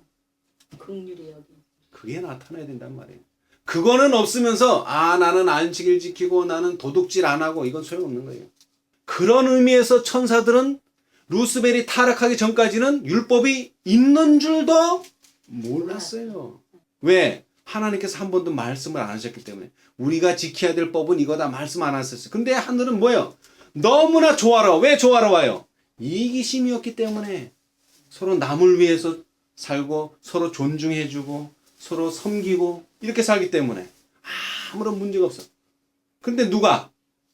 긍휼이 여기. 그게 나타나야 된단 말이에요. 그거는 없으면서 나는 안식일 지키고 나는 도둑질 안 하고 이건 소용없는 거예요. 그런 의미에서 천사들은 루스벨이 타락하기 전까지는 율법이 있는 줄도 몰랐어요. 왜? 하나님께서 한 번도 말씀을 안 하셨기 때문에. 우리가 지켜야 될 법은 이거다 말씀 안 하셨어요. 근데 하늘은 뭐예요? 너무나 조화로워. 왜 조화로워요? 이기심이었기 때문에 서로 남을 위해서 살고 서로 존중해주고 서로 섬기고 이렇게 살기 때문에 아무런 문제가 없어. 근데 누가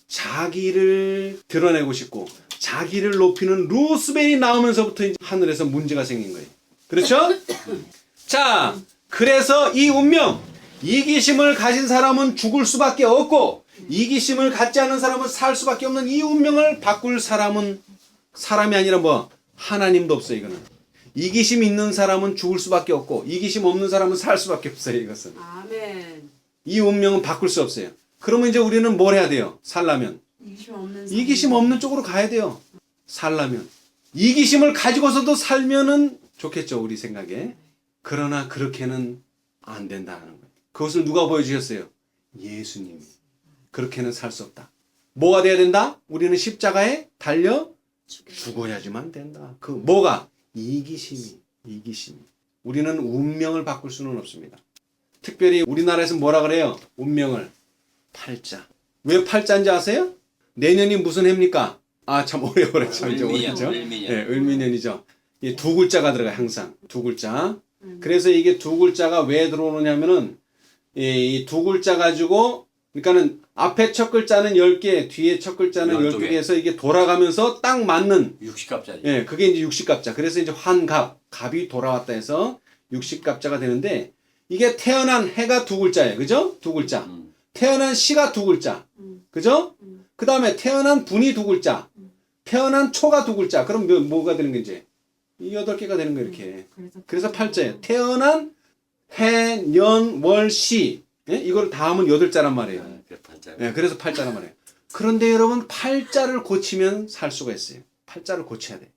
자기를 드러내고 싶고 자기를 높이는 루스벨이 나오면서부터 이제 하늘에서 문제가 생긴 거예요. 그렇죠? 자, 그래서 이 운명, 이기심을 가진 사람은 죽을 수밖에 없고 이기심을 갖지 않은 사람은 살 수밖에 없는 이 운명을 바꿀 사람은 사람이 아니라 뭐 하나님도 없어요. 이거는 이기심 있는 사람은 죽을 수밖에 없고 이기심 없는 사람은 살 수밖에 없어요. 이것은 아멘. 이 운명은 바꿀 수 없어요. 그러면 이제 우리는 뭘 해야 돼요? 살라면 이기심 없는 쪽으로 가야 돼요. 살라면 이기심을 가지고서도 살면은 좋겠죠. 우리 생각에. 그러나 그렇게는 안 된다는 거예요. 그것을 누가 보여주셨어요? 예수님이. 그렇게는 살 수 없다. 뭐가 돼야 된다? 우리는 십자가에 달려 죽어야지만 된다. 그 뭐가? 이기심이. 우리는 운명을 바꿀 수는 없습니다. 특별히 우리나라에서 뭐라 그래요? 운명을 팔자. 왜 팔자인지 아세요? 내년이 무슨 해입니까? 참 어려워요. 참 이제 어렵죠. 네, 을미년이죠. 이 두 글자가 들어가요. 항상 두 글자. 그래서 이게 두 글자가 왜 들어오느냐면은 이 두 글자 가지고 그러니까는 앞에 첫 글자는 10개, 뒤에 첫 글자는 12개 해서 이게 돌아가면서 딱 맞는 60갑자지. 예, 그게 이제 60갑자. 그래서 이제 환갑, 갑이 돌아왔다 해서 60갑자가 되는데 이게 태어난 해가 두 글자예요. 그죠? 두 글자. 태어난 시가 두 글자. 그죠? 그 다음에 태어난 분이 두 글자. 태어난 초가 두 글자. 그럼 뭐가 되는 거지? 이 8개가 되는 거예요, 이렇게. 그래서 팔자예요. 태어난 해, 년, 월, 시. 예? 이걸 다 하면 8자란 말이에요. 예, 그래서 팔자란 말이에요. 그런데 여러분, 팔자를 고치면 살 수가 있어요. 팔자를 고쳐야 돼.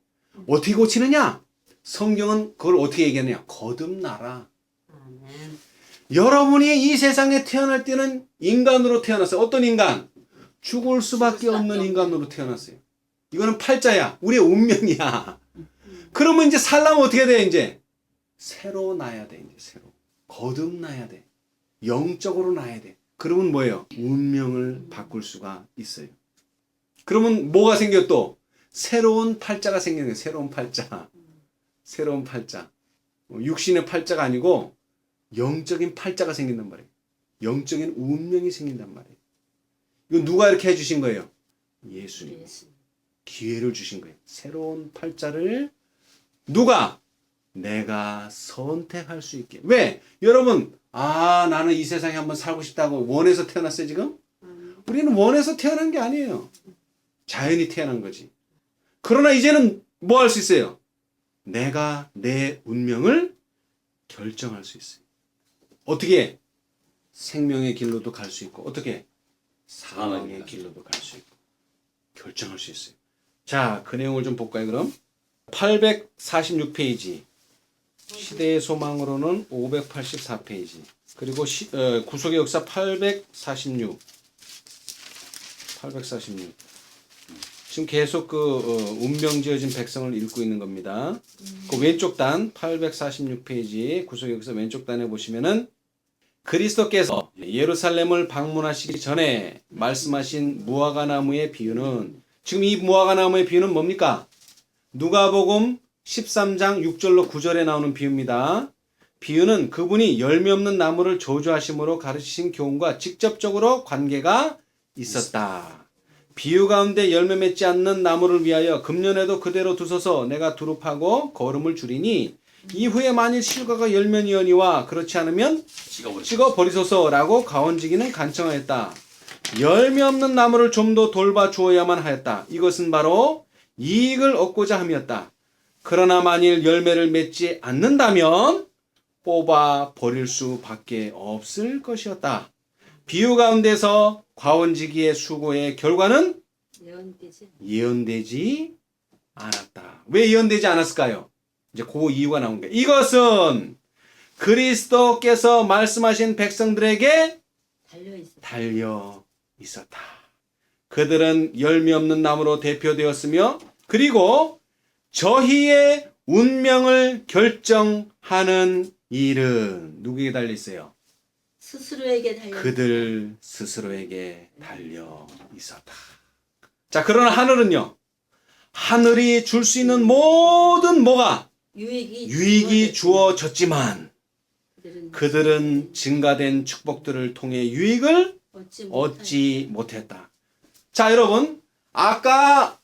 어떻게 고치느냐? 성경은 그걸 어떻게 얘기하느냐? 거듭나라. 아멘. 여러분이 이 세상에 태어날 때는 인간으로 태어났어요. 어떤 인간? 죽을 수밖에 없는 인간으로 태어났어요. 이거는 팔자야. 우리의 운명이야. 그러면 이제 살려면 어떻게 돼, 이제? 새로 나야 돼, 이제 새로. 거듭나야 돼. 영적으로 나야 돼. 그러면 뭐예요? 운명을 바꿀 수가 있어요. 그러면 뭐가 생겨 또? 새로운 팔자가 생기는 거예요. 새로운 팔자. 새로운 팔자. 육신의 팔자가 아니고 영적인 팔자가 생긴단 말이에요. 영적인 운명이 생긴단 말이에요. 이거 누가 이렇게 해주신 거예요? 예수님. 기회를 주신 거예요. 새로운 팔자를 누가? 내가 선택할 수 있게. 왜? 여러분, 나는 이 세상에 한번 살고 싶다고 원해서 태어났어요, 지금? 우리는 원해서 태어난 게 아니에요. 자연히 태어난 거지. 그러나 이제는 뭐 할 수 있어요? 내가 내 운명을 결정할 수 있어요. 어떻게? 생명의 길로도 갈 수 있고, 어떻게? 사망의 길로도 갈 수 있고, 결정할 수 있어요. 자, 그 내용을 좀 볼까요, 그럼? 846페이지. 시대의 소망으로는 584페이지. 그리고 구속의 역사 846. 지금 계속 운명 지어진 백성을 읽고 있는 겁니다. 그 왼쪽 단 846페이지 구속의 역사 왼쪽 단에 보시면은 그리스도께서 예루살렘을 방문하시기 전에 말씀하신 무화과 나무의 비유는 지금 이 무화과 나무의 비유는 뭡니까? 누가복음 13장 6절로 9절에 나오는 비유입니다. 비유는 그분이 열매 없는 나무를 저주하심으로 가르치신 교훈과 직접적으로 관계가 있었다. 비유 가운데 열매 맺지 않는 나무를 위하여 금년에도 그대로 두소서. 내가 두릅하고 거름을 줄이니 이후에 만일 실과가 열면이거니와 그렇지 않으면 찍어 버리소서라고 가원지기는 간청하였다. 열매 없는 나무를 좀 더 돌봐 주어야만 하였다. 이것은 바로 이익을 얻고자 함이었다. 그러나 만일 열매를 맺지 않는다면 뽑아 버릴 수밖에 없을 것이었다. 비유 가운데서 과원지기의 수고의 결과는 예언되지 않았다. 왜 예언되지 않았을까요? 이제 그 이유가 나온 거예요. 이것은 그리스도께서 말씀하신 백성들에게 달려 있었다. 그들은 열매 없는 나무로 대표되었으며 그리고 저희의 운명을 결정하는 일은 누구에게 달려 있어요? 스스로에게 달려. 그들 스스로에게 달려 있었다. 자, 그러나 하늘은요. 하늘이 줄 수 있는 모든 뭐가 유익이 주어졌지만 그들은 증가된 축복들을 통해 유익을 얻지 못했다. 자, 여러분, 아까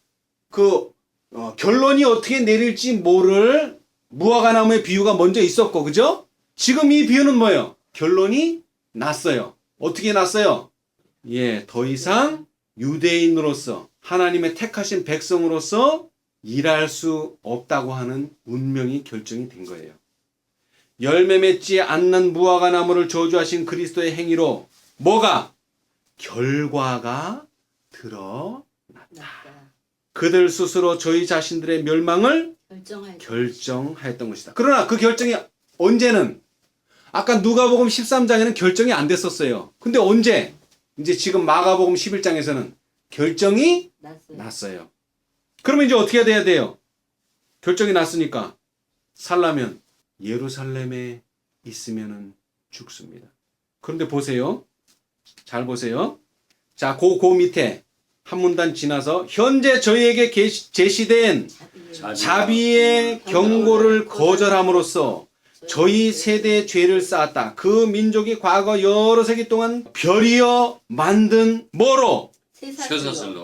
결론이 어떻게 내릴지 모를 무화과나무의 비유가 먼저 있었고, 그죠? 지금 이 비유는 뭐예요? 결론이 났어요. 어떻게 났어요? 예, 더 이상 유대인으로서 하나님의 택하신 백성으로서 일할 수 없다고 하는 운명이 결정이 된 거예요. 열매 맺지 않는 무화과 나무를 저주하신 그리스도의 행위로 뭐가? 결과가 드러났다. 그들 스스로 저희 자신들의 멸망을 결정하였던 것이다. 그러나 그 결정이 언제는 아까 누가복음 13장에는 결정이 안 됐었어요. 근데 언제? 이제 지금 마가복음 11장에서는 결정이 났어요. 그러면 이제 어떻게 돼야 돼요? 결정이 났으니까 살려면 예루살렘에 있으면은 죽습니다. 그런데 보세요. 잘 보세요. 자, 그 밑에 한 문단 지나서 현재 저희에게 제시된 자비의 경고를 거절함으로써 저희 세대의 죄를 쌓았다. 그 민족이 과거 여러 세기 동안 별이어 만든 뭐로?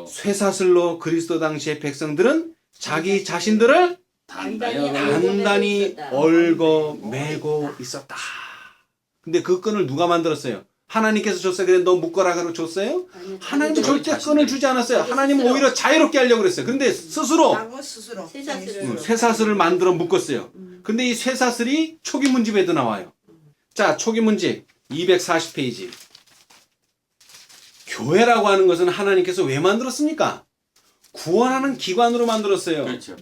쇠사슬로 그리스도 당시의 백성들은 자기 자신들을 단단히 얽어매고 있었다. 근데 그 끈을 누가 만들었어요? 하나님께서 줬어요. 그래 너 묶어라 하고 줬어요? 하나님도 절대 끈을 주지 않았어요. 하나님은 오히려 자유롭게 하려고 그랬어요. 근데 스스로 쇠사슬을 만들어 묶었어요. 근데 이 쇠사슬이 초기문집에도 나와요. 자, 초기문집 240페이지. 교회라고 하는 것은 하나님께서 왜 만들었습니까? 구원하는 기관으로 만들었어요. 그렇죠.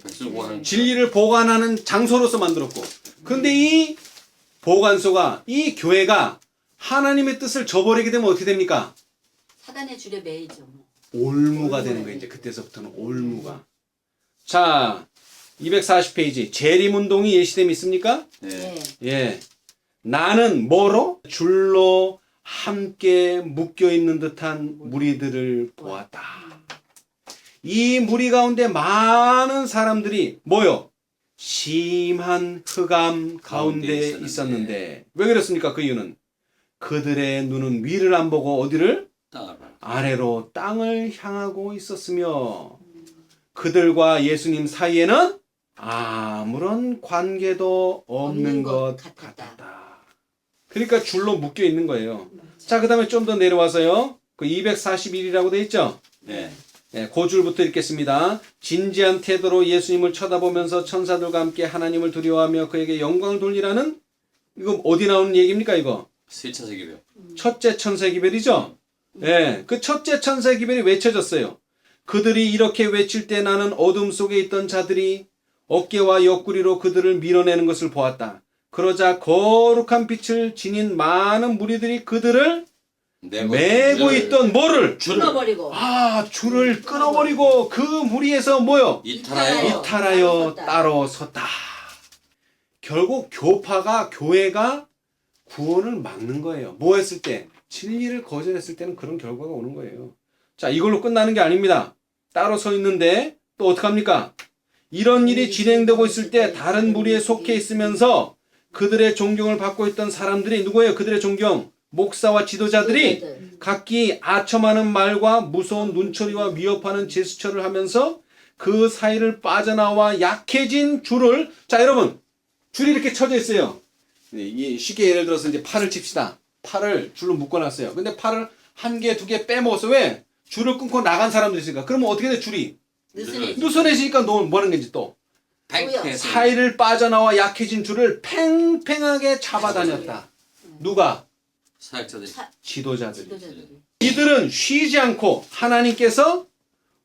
진리를 보관하는 장소로서 만들었고. 근데 이 보관소가, 이 교회가 하나님의 뜻을 저버리게 되면 어떻게 됩니까? 사단의 줄에 매이죠. 올무가 되는 거예요. 이제 그때서부터는 올무가. 자, 240페이지. 재림운동이 예시됨이 있습니까? 네. 예. 나는 뭐로? 줄로 함께 묶여있는 듯한 무리들을 보았다. 이 무리 가운데 많은 사람들이 뭐요? 심한 흑암 가운데 있었는데 왜 그랬습니까? 그 이유는 그들의 눈은 위를 안 보고 어디를? 아래로 땅을 향하고 있었으며 그들과 예수님 사이에는 아무런 관계도 없는 것 같았다. 그러니까 줄로 묶여 있는 거예요. 자, 그 다음에 좀 더 내려와서요. 그 241이라고 돼 있죠? 네. 네, 그 줄부터 읽겠습니다. 진지한 태도로 예수님을 쳐다보면서 천사들과 함께 하나님을 두려워하며 그에게 영광을 돌리라는, 이거 어디 나오는 얘기입니까, 이거? 세 천세기별. 첫째 천세기별이죠? 네, 그 첫째 천세기별이 외쳐졌어요. 그들이 이렇게 외칠 때 나는 어둠 속에 있던 자들이 어깨와 옆구리로 그들을 밀어내는 것을 보았다. 그러자 거룩한 빛을 지닌 많은 무리들이 그들을 매고 있던 뭐를? 끊어버리고. 줄을 끊어버리고 그 무리에서 뭐요? 이탈하여 따로 섰다. 결국 교회가 구원을 막는 거예요. 뭐 했을 때? 진리를 거절했을 때는 그런 결과가 오는 거예요. 자, 이걸로 끝나는 게 아닙니다. 따로 서 있는데 또 어떡합니까? 이런 일이 진행되고 있을 때 다른 무리에 속해 있으면서 그들의 존경을 받고 있던 사람들이 누구예요? 그들의 존경? 목사와 지도자들이 지도자들. 각기 아첨하는 말과 무서운 눈초리와 위협하는 제스처를 하면서 그 사이를 빠져나와 약해진 줄을, 자 여러분, 줄이 이렇게 쳐져 있어요. 쉽게 예를 들어서 이제 팔을 칩시다. 팔을 줄로 묶어놨어요. 근데 팔을 한 개, 두 개 빼먹어서 왜? 줄을 끊고 나간 사람도 있으니까. 그러면 어떻게 돼? 줄이 느슨해지니까 뭐 하는 건지 또 팽팽해서 사이를 빠져나와 약해진 줄을 팽팽하게 잡아다녔다. 누가? 사역자들이. 지도자들이. 지도자들이. 이들은 쉬지 않고 하나님께서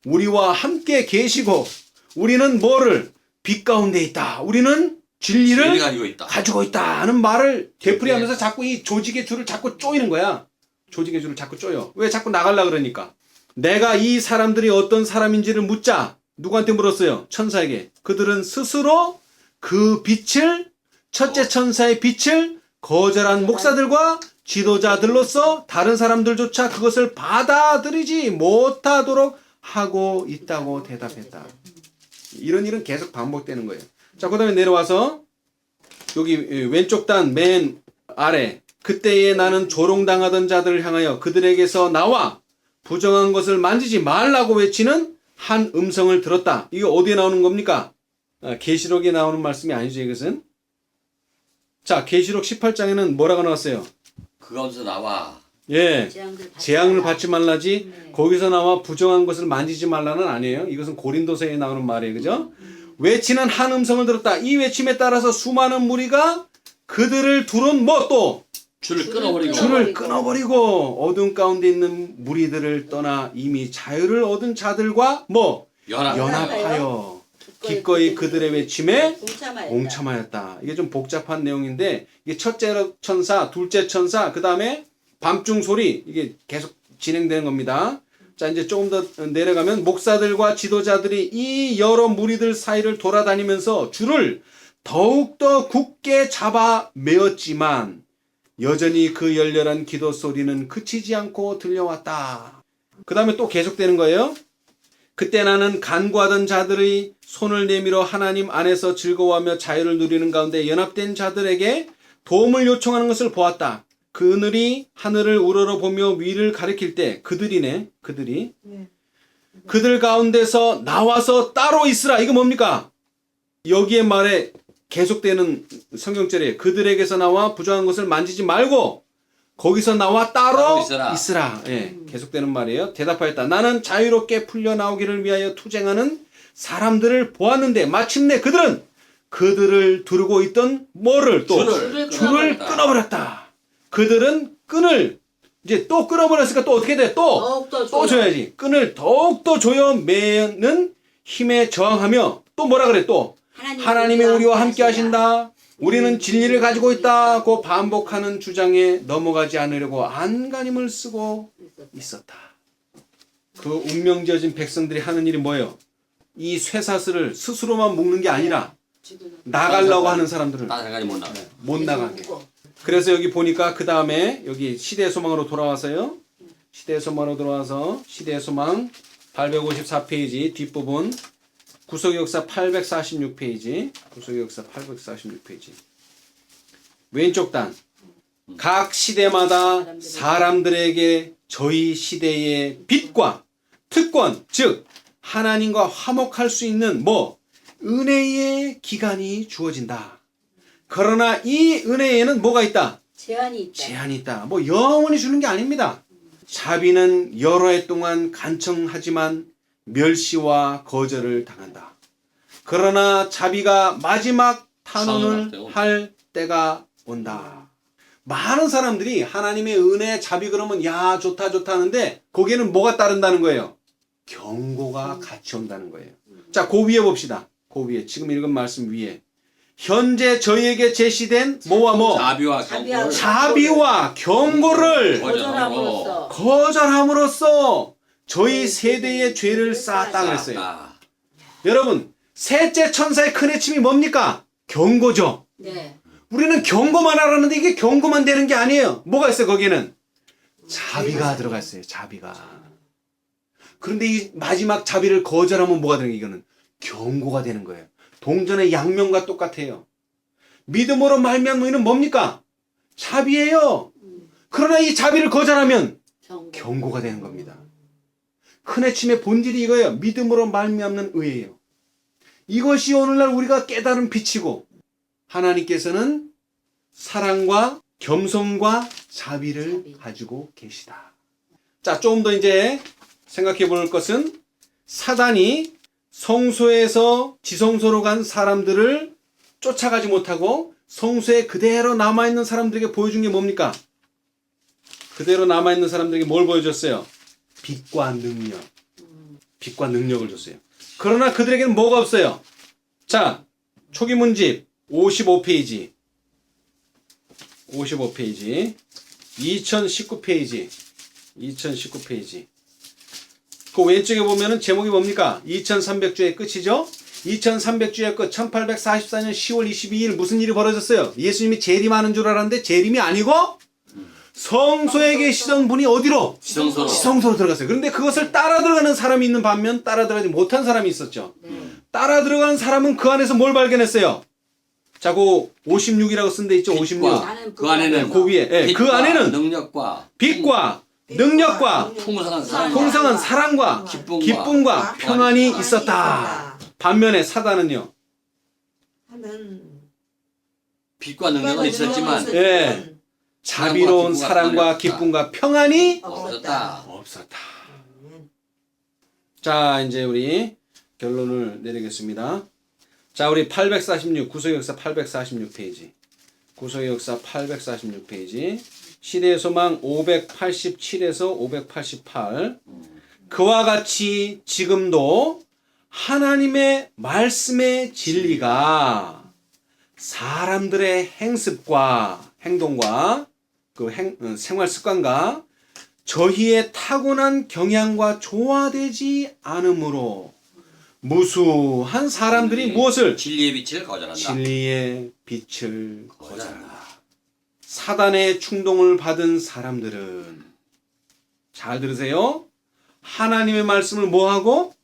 우리와 함께 계시고 우리는 뭐를? 빛 가운데 있다. 우리는 진리를 가지고 있다 하는 말을 되풀이하면서 자꾸 이 조직의 줄을 자꾸 쪼이는 거야. 조직의 줄을 자꾸 쪼여. 왜 자꾸 나가려고 그러니까. 내가 이 사람들이 어떤 사람인지를 묻자. 누구한테 물었어요? 천사에게. 그들은 스스로 그 빛을, 첫째 천사의 빛을 거절한 목사들과 지도자들로서 다른 사람들조차 그것을 받아들이지 못하도록 하고 있다고 대답했다. 이런 일은 계속 반복되는 거예요. 자, 그 다음에 내려와서 여기 왼쪽 단 맨 아래, 그때에 나는 조롱당하던 자들을 향하여 그들에게서 나와 부정한 것을 만지지 말라고 외치는 한 음성을 들었다. 이게 어디에 나오는 겁니까? 계시록에 나오는 말씀이 아니죠, 이것은. 자, 계시록 18장에는 뭐라고 나왔어요? 그 가운데서 나와. 예, 재앙을 받지 말라지. 네. 거기서 나와 부정한 것을 만지지 말라는 아니에요. 이것은 고린도서에 나오는 말이에요. 그죠? 외치는 한 음성을 들었다. 이 외침에 따라서 수많은 무리가 그들을 두른 뭐 또? 줄을 끊어버리고. 줄을 끊어버리고 어둠 가운데 있는 무리들을 떠나 이미 자유를 얻은 자들과 뭐? 연합하여 기꺼이 그들의 외침에 동참하였다. 이게 좀 복잡한 내용인데 이게 첫째 천사, 둘째 천사, 그 다음에 밤중 소리, 이게 계속 진행되는 겁니다. 자, 이제 조금 더 내려가면 목사들과 지도자들이 이 여러 무리들 사이를 돌아다니면서 줄을 더욱더 굳게 잡아 메었지만 여전히 그 열렬한 기도 소리는 그치지 않고 들려왔다. 그 다음에 또 계속되는 거예요. 그때 나는 간구하던 자들의 손을 내밀어 하나님 안에서 즐거워하며 자유를 누리는 가운데 연합된 자들에게 도움을 요청하는 것을 보았다. 그늘이 하늘을 우러러보며 위를 가리킬 때 그들이네. 그들이 그들 가운데서 나와서 따로 있으라. 이거 뭡니까? 여기에 말에 계속되는 성경절에 그들에게서 나와 부정한 것을 만지지 말고 거기서 나와 따로 있으라. 예, 계속되는 말이에요. 대답하였다. 나는 자유롭게 풀려나오기를 위하여 투쟁하는 사람들을 보았는데 마침내 그들은 그들을 두르고 있던 뭐를 또? 줄을 끊어버렸다. 그들은 끈을 이제 또 끊어버렸으니까 또 어떻게 돼? 또 줘야지. 끈을 더욱더 조여 매는 힘에 저항하며 또 뭐라 그래? 또 하나님이 우리와 함께 하신다. 우리는 진리를 가지고 있다고 반복하는 주장에 넘어가지 않으려고 안간힘을 쓰고 있었다. 그 운명지어진 백성들이 하는 일이 뭐예요? 이 쇠사슬을 스스로만 묶는 게 아니라 나가려고 하는 사람들을 못 나가게. 그래서 여기 보니까 그 다음에 여기 시대의 소망으로 돌아와서요. 시대의 소망으로 돌아와서 시대의 소망 854페이지 뒷부분 구속의 역사 846페이지 구속의 역사 846페이지 왼쪽 단 각 시대마다 사람들에게 저희 시대의 빛과 특권 즉 하나님과 화목할 수 있는 뭐 은혜의 기간이 주어진다. 그러나 이 은혜에는 뭐가 있다? 제한이 있다. 뭐 영원히 주는 게 아닙니다. 자비는 여러 해 동안 간청하지만 멸시와 거절을 당한다. 그러나 자비가 마지막 탄원을 할 때가 온다. 많은 사람들이 하나님의 은혜, 자비 그러면 야 좋다 하는데 거기에는 뭐가 따른다는 거예요? 경고가 같이 온다는 거예요. 자, 그 위에 봅시다. 그 위에 지금 읽은 말씀 위에 현재 저희에게 제시된 뭐와 뭐? 자비와 경고를 거절함으로써 저희 세대의 죄를 쌓았다 그랬어요. 여러분, 셋째 천사의 큰 해침이 뭡니까? 경고죠. 네. 우리는 경고만 하라는데 이게 경고만 되는 게 아니에요. 뭐가 있어요, 거기는? 자비가 들어가 있어요, 자비가. 그런데 이 마지막 자비를 거절하면 뭐가 되는 거예요, 이거는? 경고가 되는 거예요. 동전의 양면과 똑같아요. 믿음으로 말미암는 뭡니까? 자비예요. 그러나 이 자비를 거절하면 경고. 경고가 되는 겁니다. 흔해침의 본질이 이거예요. 믿음으로 말미암는 의예요. 이것이 오늘날 우리가 깨달은 빛이고 하나님께서는 사랑과 겸손과 자비를 자비. 가지고 계시다. 자, 조금 더 이제 생각해 볼 것은 사단이 성소에서 지성소로 간 사람들을 쫓아가지 못하고 성소에 그대로 남아있는 사람들에게 보여준 게 뭡니까? 그대로 남아있는 사람들에게 뭘 보여줬어요? 빛과 능력. 빛과 능력을 줬어요. 그러나 그들에게는 뭐가 없어요? 자, 초기 문집 55페이지. 55페이지. 2019페이지. 2019페이지. 그 왼쪽에 보면은 제목이 뭡니까? 2300주의 끝이죠? 2300주의 끝, 1844년 10월 22일 무슨 일이 벌어졌어요? 예수님이 재림하는 줄 알았는데 재림이 아니고 성소에 계시던 분이 어디로? 지성소로. 지성소로 들어갔어요. 그런데 그것을 따라 들어가는 사람이 있는 반면 따라 들어가지 못한 사람이 있었죠. 따라 들어간 사람은 그 안에서 뭘 발견했어요? 자, 그 56이라고 쓴 데 있죠? 56. 나는 그 안에는 그 위에, 예, 그 빛과 안에는 능력과 빛과 능력과 풍성한 사랑, 풍성한 사랑과 기쁨과 평안이 있었다. 반면에 사단은요. 하는 빛과 능력은 있었지만 예. 자비로운 사랑과 기쁨과 평안이 없었다. 없었다. 자, 이제 우리 결론을 내리겠습니다. 자, 우리 846 구속의 역사 846페이지. 구속의 역사 846페이지. 시대의 소망 587에서 588. 그와 같이 지금도 하나님의 말씀의 진리가 사람들의 행습과 행동과 그 생활 습관과 저희의 타고난 경향과 조화되지 않으므로 무수한 사람들이 무엇을? 진리의 빛을 거절한다. 진리의 빛을 거절한다. 사단의 충동을 받은 사람들은 잘 들으세요. 하나님의 말씀을 뭐하고?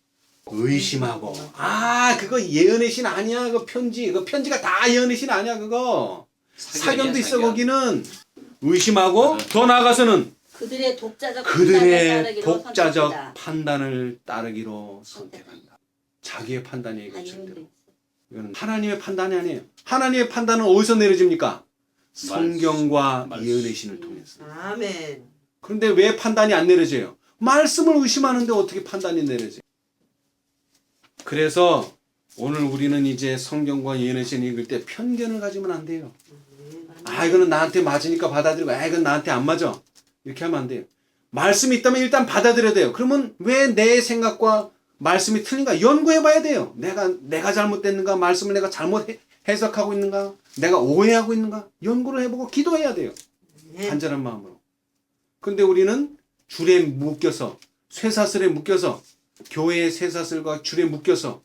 의심하고. 아, 그거 예언의 신 아니야. 그거 편지. 그 편지가 다 예언의 신 아니야. 그거. 사견도 있어. 거기는. 의심하고 더 나아가서는 그들의 독자적 판단을 따르기로 선택한다. 자기의 판단이 이거 절대로. 이거는 하나님의 판단이 아니에요. 하나님의 판단은 어디서 내려집니까? 성경과 예언의 신을 통해서. 아멘. 그런데 왜 판단이 안 내려져요? 말씀을 의심하는데 어떻게 판단이 내려져요? 그래서 오늘 우리는 이제 성경과 예언의 신 읽을 때 편견을 가지면 안 돼요. 아, 이거는 나한테 맞으니까 받아들이고, 아, 이건 나한테 안 맞아. 이렇게 하면 안 돼요. 말씀이 있다면 일단 받아들여야 돼요. 그러면 왜 내 생각과 말씀이 틀린가? 연구해 봐야 돼요. 내가 잘못됐는가? 말씀을 내가 잘못 해석하고 있는가? 내가 오해하고 있는가? 연구를 해보고 기도해야 돼요. 간절한 마음으로. 근데 우리는 줄에 묶여서, 쇠사슬에 묶여서, 교회의 쇠사슬과 줄에 묶여서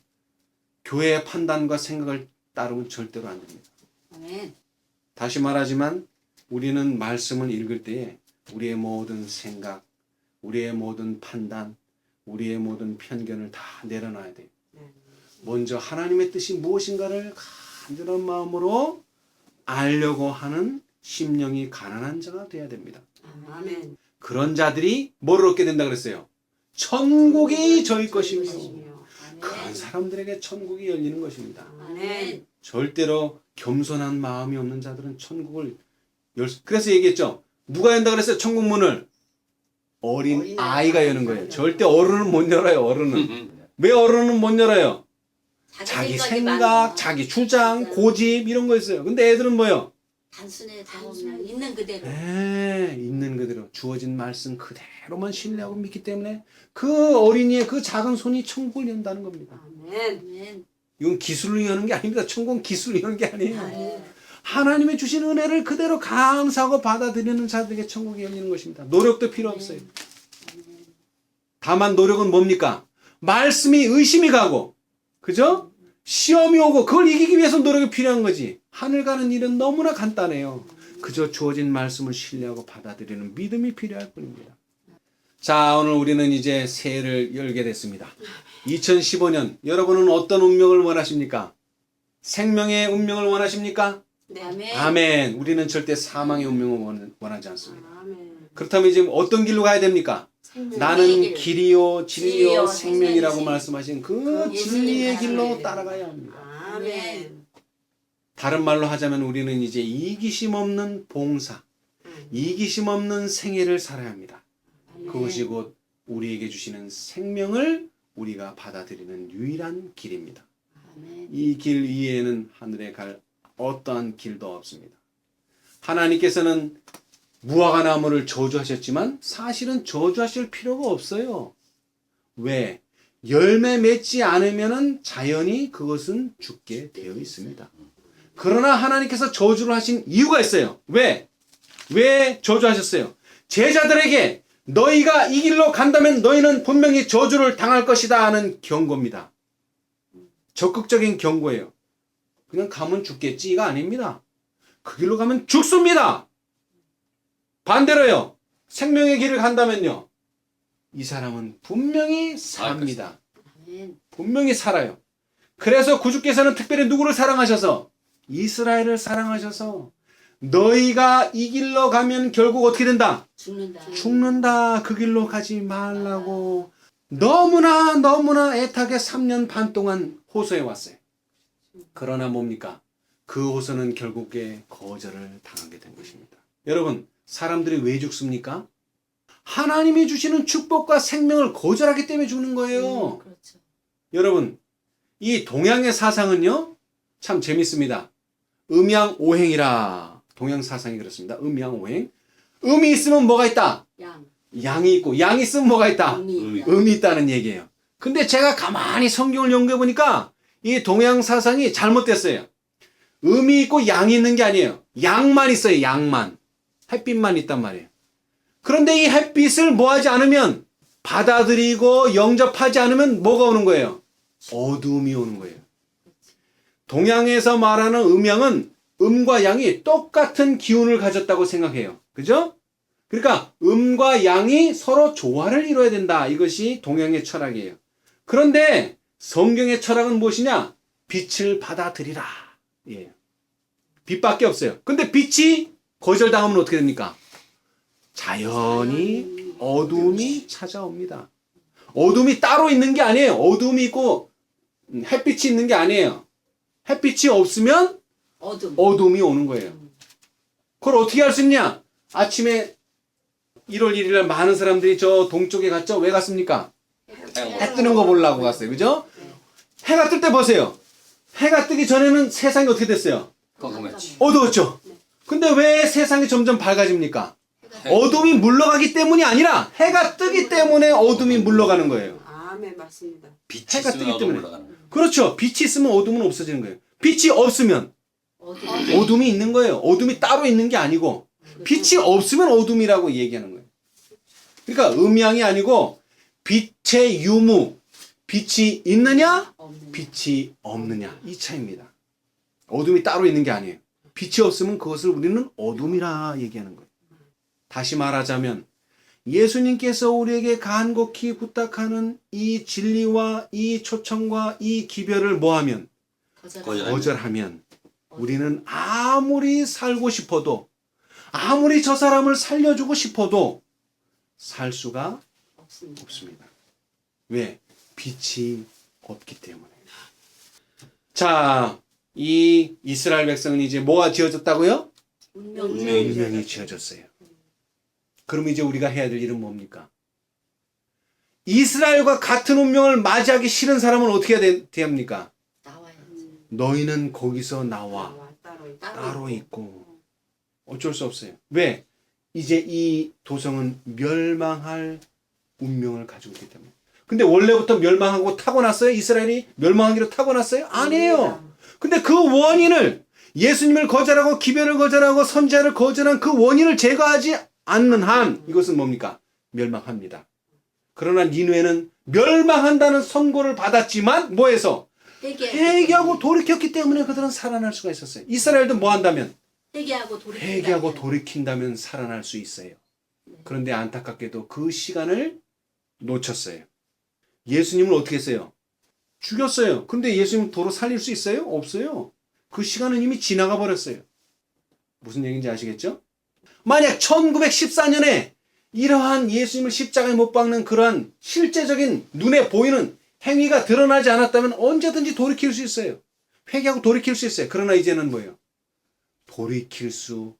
교회의 판단과 생각을 따르면 절대로 안 됩니다. 아멘. 다시 말하지만 우리는 말씀을 읽을 때에 우리의 모든 생각, 우리의 모든 판단, 우리의 모든 편견을 다 내려놔야 돼요. 먼저 하나님의 뜻이 무엇인가를 간절한 마음으로 알려고 하는 심령이 가난한 자가 돼야 됩니다. 아멘. 그런 자들이 뭐를 얻게 된다 그랬어요? 천국이 저희 것이며 그런 사람들에게 천국이 열리는 것입니다. 아멘. 절대로 겸손한 마음이 없는 자들은 천국을 그래서 얘기했죠. 누가 연다 그랬어요? 천국 문을 어린 아이가 여는 거예요. 절대 어른은 못 열어요. 어른은. 왜 어른은 못 열어요? 자기 생각, 자기 주장, 고집 이런 거 있어요. 근데 애들은 뭐예요? 단순해 그냥 있는 그대로. 있는 그대로 주어진 말씀 그대로만 신뢰하고 믿기 때문에 그 어린이의 그 작은 손이 천국을 연다는 겁니다. 아멘. 아멘. 이건 기술로 여는 게 아닙니다. 천국은 기술로 여는 게 아니에요. 아멘. 하나님의 주신 은혜를 그대로 감사하고 받아들이는 자들에게 천국이 열리는 것입니다. 노력도 필요 없어요. 다만 노력은 뭡니까? 말씀이 의심이 가고, 그죠? 시험이 오고 그걸 이기기 위해서 노력이 필요한 거지. 하늘 가는 일은 너무나 간단해요. 그저 주어진 말씀을 신뢰하고 받아들이는 믿음이 필요할 뿐입니다. 자, 오늘 우리는 이제 새해를 열게 됐습니다. 2015년 여러분은 어떤 운명을 원하십니까? 생명의 운명을 원하십니까? 네. 아멘. 아멘. 우리는 절대 사망의 운명을 원하지 않습니다. 아멘. 그렇다면 지금 어떤 길로 가야 됩니까? 생명. 나는 길. 길이요 진리요 진리요 생명이라고 생명이신 말씀하신 그 그 진리의 예수님 길로 따라가야 따라가야 합니다. 아멘. 다른 말로 하자면 우리는 이제 이기심 없는 봉사, 음. 이기심 없는 생애를 살아야 합니다. 아멘. 그것이 곧 우리에게 주시는 생명을 우리가 받아들이는 유일한 길입니다. 아멘. 이 길 이외에는 하늘에 갈 어떠한 길도 없습니다. 하나님께서는 무화과 나무를 저주하셨지만 사실은 저주하실 필요가 없어요. 왜? 열매 맺지 않으면 자연히 그것은 죽게 되어 있습니다. 그러나 하나님께서 저주를 하신 이유가 있어요. 왜? 왜 저주하셨어요? 제자들에게 너희가 이 길로 간다면 너희는 분명히 저주를 당할 것이다 하는 경고입니다. 적극적인 경고예요. 그냥 가면 죽겠지가 아닙니다. 그 길로 가면 죽습니다. 반대로요. 생명의 길을 간다면요. 이 사람은 분명히 삽니다. 아멘. 분명히 살아요. 그래서 구주께서는 특별히 누구를 사랑하셔서 이스라엘을 사랑하셔서 너희가 이 길로 가면 결국 어떻게 된다? 죽는다. 죽는다. 그 길로 가지 말라고 너무나 애타게 3년 반 동안 호소해 왔어요. 그러나 뭡니까? 그 호소는 결국에 거절을 당하게 된 것입니다. 여러분, 사람들이 왜 죽습니까? 하나님이 주시는 축복과 생명을 거절하기 때문에 죽는 거예요. 그렇죠. 여러분, 이 동양의 사상은요, 참 재밌습니다. 음양오행이라. 동양 사상이 그렇습니다. 음양오행. 음이 있으면 뭐가 있다? 양. 양이 있고, 양이 있으면 뭐가 있다? 음이 있다. 음이 있다는 얘기예요. 근데 제가 가만히 성경을 연구해 보니까 이 동양 사상이 잘못됐어요. 음이 있고 양이 있는 게 아니에요. 양만 있어요. 양만. 햇빛만 있단 말이에요. 그런데 이 햇빛을 뭐 하지 않으면, 받아들이고 영접하지 않으면 뭐가 오는 거예요? 어두움이 오는 거예요. 동양에서 말하는 음양은 음과 양이 똑같은 기운을 가졌다고 생각해요. 그죠? 그러니까 음과 양이 서로 조화를 이뤄야 된다. 이것이 동양의 철학이에요. 그런데 성경의 철학은 무엇이냐? 빛을 받아들이라. 예. 빛밖에 없어요. 근데 빛이 거절당하면 어떻게 됩니까? 자연히 어두움이 찾아옵니다. 어둠이 따로 있는 게 아니에요. 어둠이 있고 햇빛이 있는 게 아니에요. 햇빛이 없으면 어둠이 오는 거예요. 그걸 어떻게 할 수 있냐? 아침에 1월 1일 날 많은 사람들이 저 동쪽에 갔죠? 왜 갔습니까? 해 뜨는 거 보려고 갔어요. 그죠? 해가 뜰 때 보세요. 해가 뜨기 전에는 세상이 어떻게 됐어요? 깜깜했지. 어두웠죠? 근데 왜 세상이 점점 밝아집니까? 어둠이 물러가기 때문이 아니라 해가 뜨기 때문에 어둠이 물러가는 거예요. 아멘. 맞습니다. 빛이 해가 있으면 뜨기 어둠 때문에. 올라가는 거예요. 그렇죠. 빛이 있으면 어둠은 없어지는 거예요. 빛이 없으면 어둠. 어둠이 있는 거예요. 어둠이 따로 있는 게 아니고 빛이 없으면 어둠이라고 얘기하는 거예요. 그러니까 음양이 아니고 빛의 유무, 빛이 있느냐, 없는. 빛이 없느냐, 이 차이입니다. 어둠이 따로 있는 게 아니에요. 빛이 없으면 그것을 우리는 어둠이라 얘기하는 거예요. 다시 말하자면 예수님께서 우리에게 간곡히 부탁하는 이 진리와 이 초청과 이 기별을 뭐하면? 거절하면 우리는 아무리 살고 싶어도, 아무리 저 사람을 살려주고 싶어도 살 수가 없습니다. 없습니다. 왜? 빛이 없기 때문에. 자, 이 이스라엘 백성은 이제 뭐가 지어졌다고요? 운명이 운명이 지어졌어요. 그럼 이제 우리가 해야 될 일은 뭡니까? 이스라엘과 같은 운명을 맞이하기 싫은 사람은 어떻게 해야 됩니까? 나와야지. 너희는 거기서 나와. 따로 있고. 어쩔 수 없어요. 왜? 이제 이 도성은 멸망할 운명을 가지고 있기 때문에. 근데 원래부터 멸망하고 타고났어요? 이스라엘이 멸망하기로 타고났어요? 아니에요. 근데 그 원인을, 예수님을 거절하고 기별을 거절하고 선지자를 거절한 그 원인을 제거하지 않는 한 이것은 뭡니까? 멸망합니다. 그러나 니누에는 멸망한다는 선고를 받았지만 뭐해서? 회개하고 돌이켰기 때문에 그들은 살아날 수가 있었어요. 이스라엘도 뭐 한다면? 회개하고 돌이킨다면 살아날 수 있어요. 그런데 안타깝게도 그 시간을 놓쳤어요. 예수님을 어떻게 했어요? 죽였어요. 근데 예수님 도로 살릴 수 있어요? 없어요. 그 시간은 이미 지나가 버렸어요. 무슨 얘기인지 아시겠죠? 만약 1914년에 이러한 예수님을 십자가에 못 박는 그러한 실제적인 눈에 보이는 행위가 드러나지 않았다면 언제든지 돌이킬 수 있어요. 회개하고 돌이킬 수 있어요. 그러나 이제는 뭐예요? 돌이킬 수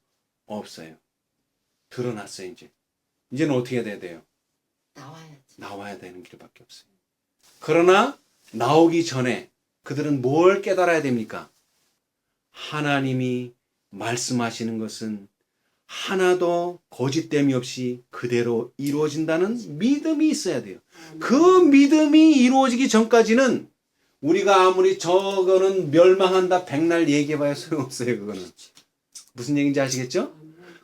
없어요. 드러났어요, 이제. 이제는 어떻게 해야 돼요? 나와야지. 나와야 되는 길밖에 없어요. 그러나 나오기 전에 그들은 뭘 깨달아야 됩니까? 하나님이 말씀하시는 것은 하나도 거짓됨이 없이 그대로 이루어진다는 믿음이 있어야 돼요. 그 믿음이 이루어지기 전까지는 우리가 아무리 저거는 멸망한다 백날 얘기해봐야 소용없어요. 그거는. 무슨 얘기인지 아시겠죠?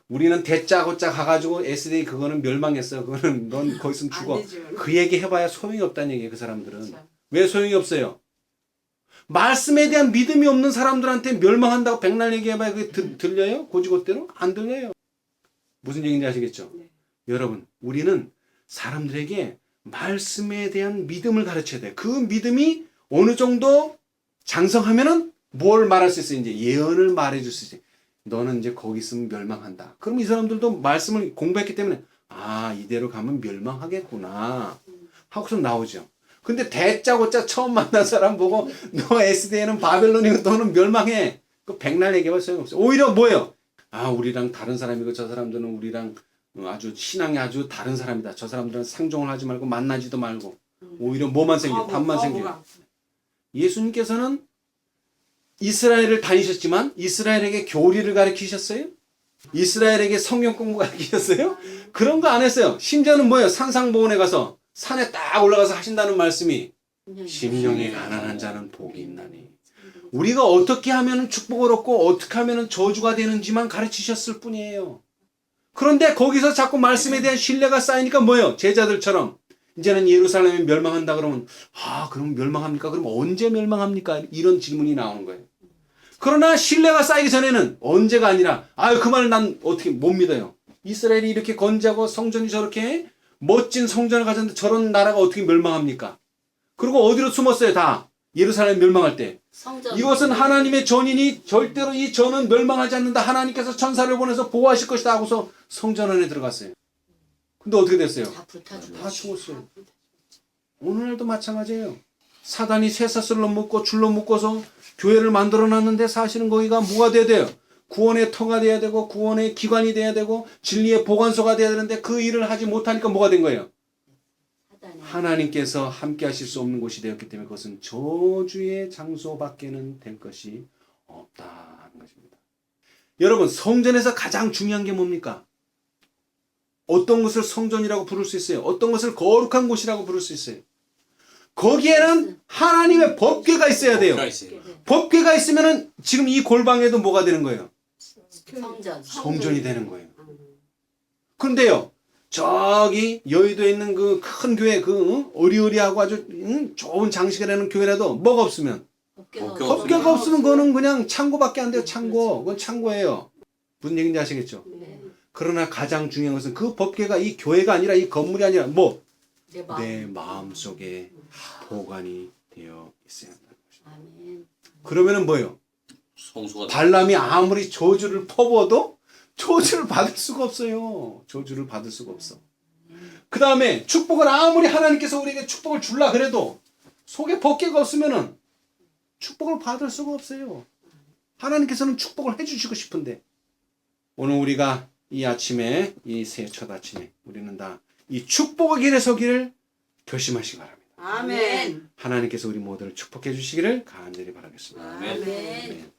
우리는 대짜고짜 가가지고 SD 그거는 멸망했어. 그거는 넌 거기 있으면 죽어. 안 되죠. 그 얘기 해봐야 소용이 없다는 얘기예요. 그 사람들은. 참. 왜 소용이 없어요? 말씀에 대한 믿음이 없는 사람들한테 멸망한다고 백날 얘기해봐야 그게 들려요? 고지고대로? 안 들려요. 무슨 얘기인지 아시겠죠? 네. 여러분, 우리는 사람들에게 말씀에 대한 믿음을 가르쳐야 돼요. 그 믿음이 어느 정도 장성하면은 뭘 말할 수 있어요? 이제 예언을 말해줄 수 있어요. 너는 이제 거기 있으면 멸망한다. 그럼 이 사람들도 말씀을 공부했기 때문에 아, 이대로 가면 멸망하겠구나 하고서 나오죠. 근데 대짜고짜 처음 만난 사람 보고 너 SD에는 바벨론이고 너는 멸망해. 그 백날 얘기해봐 소용없어요. 오히려 뭐예요? 아, 우리랑 다른 사람이고 저 사람들은 우리랑 아주 신앙이 아주 다른 사람이다. 저 사람들은 상종을 하지 말고 만나지도 말고 오히려 뭐만 생겨? 답만 생겨. 예수님께서는 이스라엘을 다니셨지만 이스라엘에게 교리를 가르치셨어요? 이스라엘에게 성경 공부 가르치셨어요? 그런 거 안 했어요. 심지어는 뭐예요? 산상보원에 가서 산에 딱 올라가서 하신다는 말씀이 심령이 가난한 자는 복이 있나니. 우리가 어떻게 하면 축복을 얻고 어떻게 하면 저주가 되는지만 가르치셨을 뿐이에요. 그런데 거기서 자꾸 말씀에 대한 신뢰가 쌓이니까 뭐예요? 제자들처럼 이제는 예루살렘이 멸망한다 그러면 아, 그럼 멸망합니까? 그럼 언제 멸망합니까? 이런 질문이 나오는 거예요. 그러나 신뢰가 쌓이기 전에는 언제가 아니라 아유, 그 말을 난 어떻게 못 믿어요. 이스라엘이 이렇게 건재하고 성전이 저렇게 멋진 성전을 가졌는데 저런 나라가 어떻게 멸망합니까? 그리고 어디로 숨었어요? 다 예루살렘 멸망할 때. 성전. 이것은 하나님의 전이니 절대로 이 전은 멸망하지 않는다. 하나님께서 천사를 보내서 보호하실 것이다 하고서 성전 안에 들어갔어요. 근데 어떻게 됐어요? 다 불타주고. 다 죽었어요. 오늘날도 마찬가지예요. 사단이 쇠사슬로 묶고 줄로 묶어서 교회를 만들어 놨는데 사실은 거기가 뭐가 돼야 돼요? 구원의 터가 돼야 되고 구원의 기관이 돼야 되고 진리의 보관소가 돼야 되는데 그 일을 하지 못하니까 뭐가 된 거예요? 하나님께서 함께 하실 수 없는 곳이 되었기 때문에 그것은 저주의 장소밖에는 될 것이 없다는 것입니다. 여러분, 성전에서 가장 중요한 게 뭡니까? 어떤 것을 성전이라고 부를 수 있어요? 어떤 것을 거룩한 곳이라고 부를 수 있어요? 거기에는 하나님의 법궤가 있어야 돼요. 법궤가 있으면은 지금 이 골방에도 뭐가 되는 거예요? 성전. 성전이 되는 거예요. 근데요, 저기 여의도에 있는 그 큰 교회, 그 어리어리하고 아주 좋은 장식을 해놓은 교회라도 뭐가 없으면 법궤가 없으면 그거는 그냥 창고밖에 안 돼요. 창고. 그건 창고예요. 무슨 얘기인지 아시겠죠? 네. 그러나 가장 중요한 것은 그 법궤가 이 교회가 아니라 이 건물이 아니라 뭐? 내 마음 속에 보관이 되어 있어야 한다는 것입니다. 아멘. 그러면은 뭐예요? 성수가 발람이 아무리 저주를 퍼부어도 저주를 받을 수가 없어요. 저주를 받을 수가 없어. 그 다음에 축복을 아무리 하나님께서 우리에게 축복을 줄라 그래도 속에 법궤가 없으면은 축복을 받을 수가 없어요. 하나님께서는 축복을 해주시고 싶은데 오늘 우리가 이 아침에 이 새 첫 아침에 우리는 다 이 축복의 길에 서기를 결심하시기 바랍니다. 아멘. 하나님께서 우리 모두를 축복해 주시기를 간절히 바라겠습니다. 아멘. 아멘.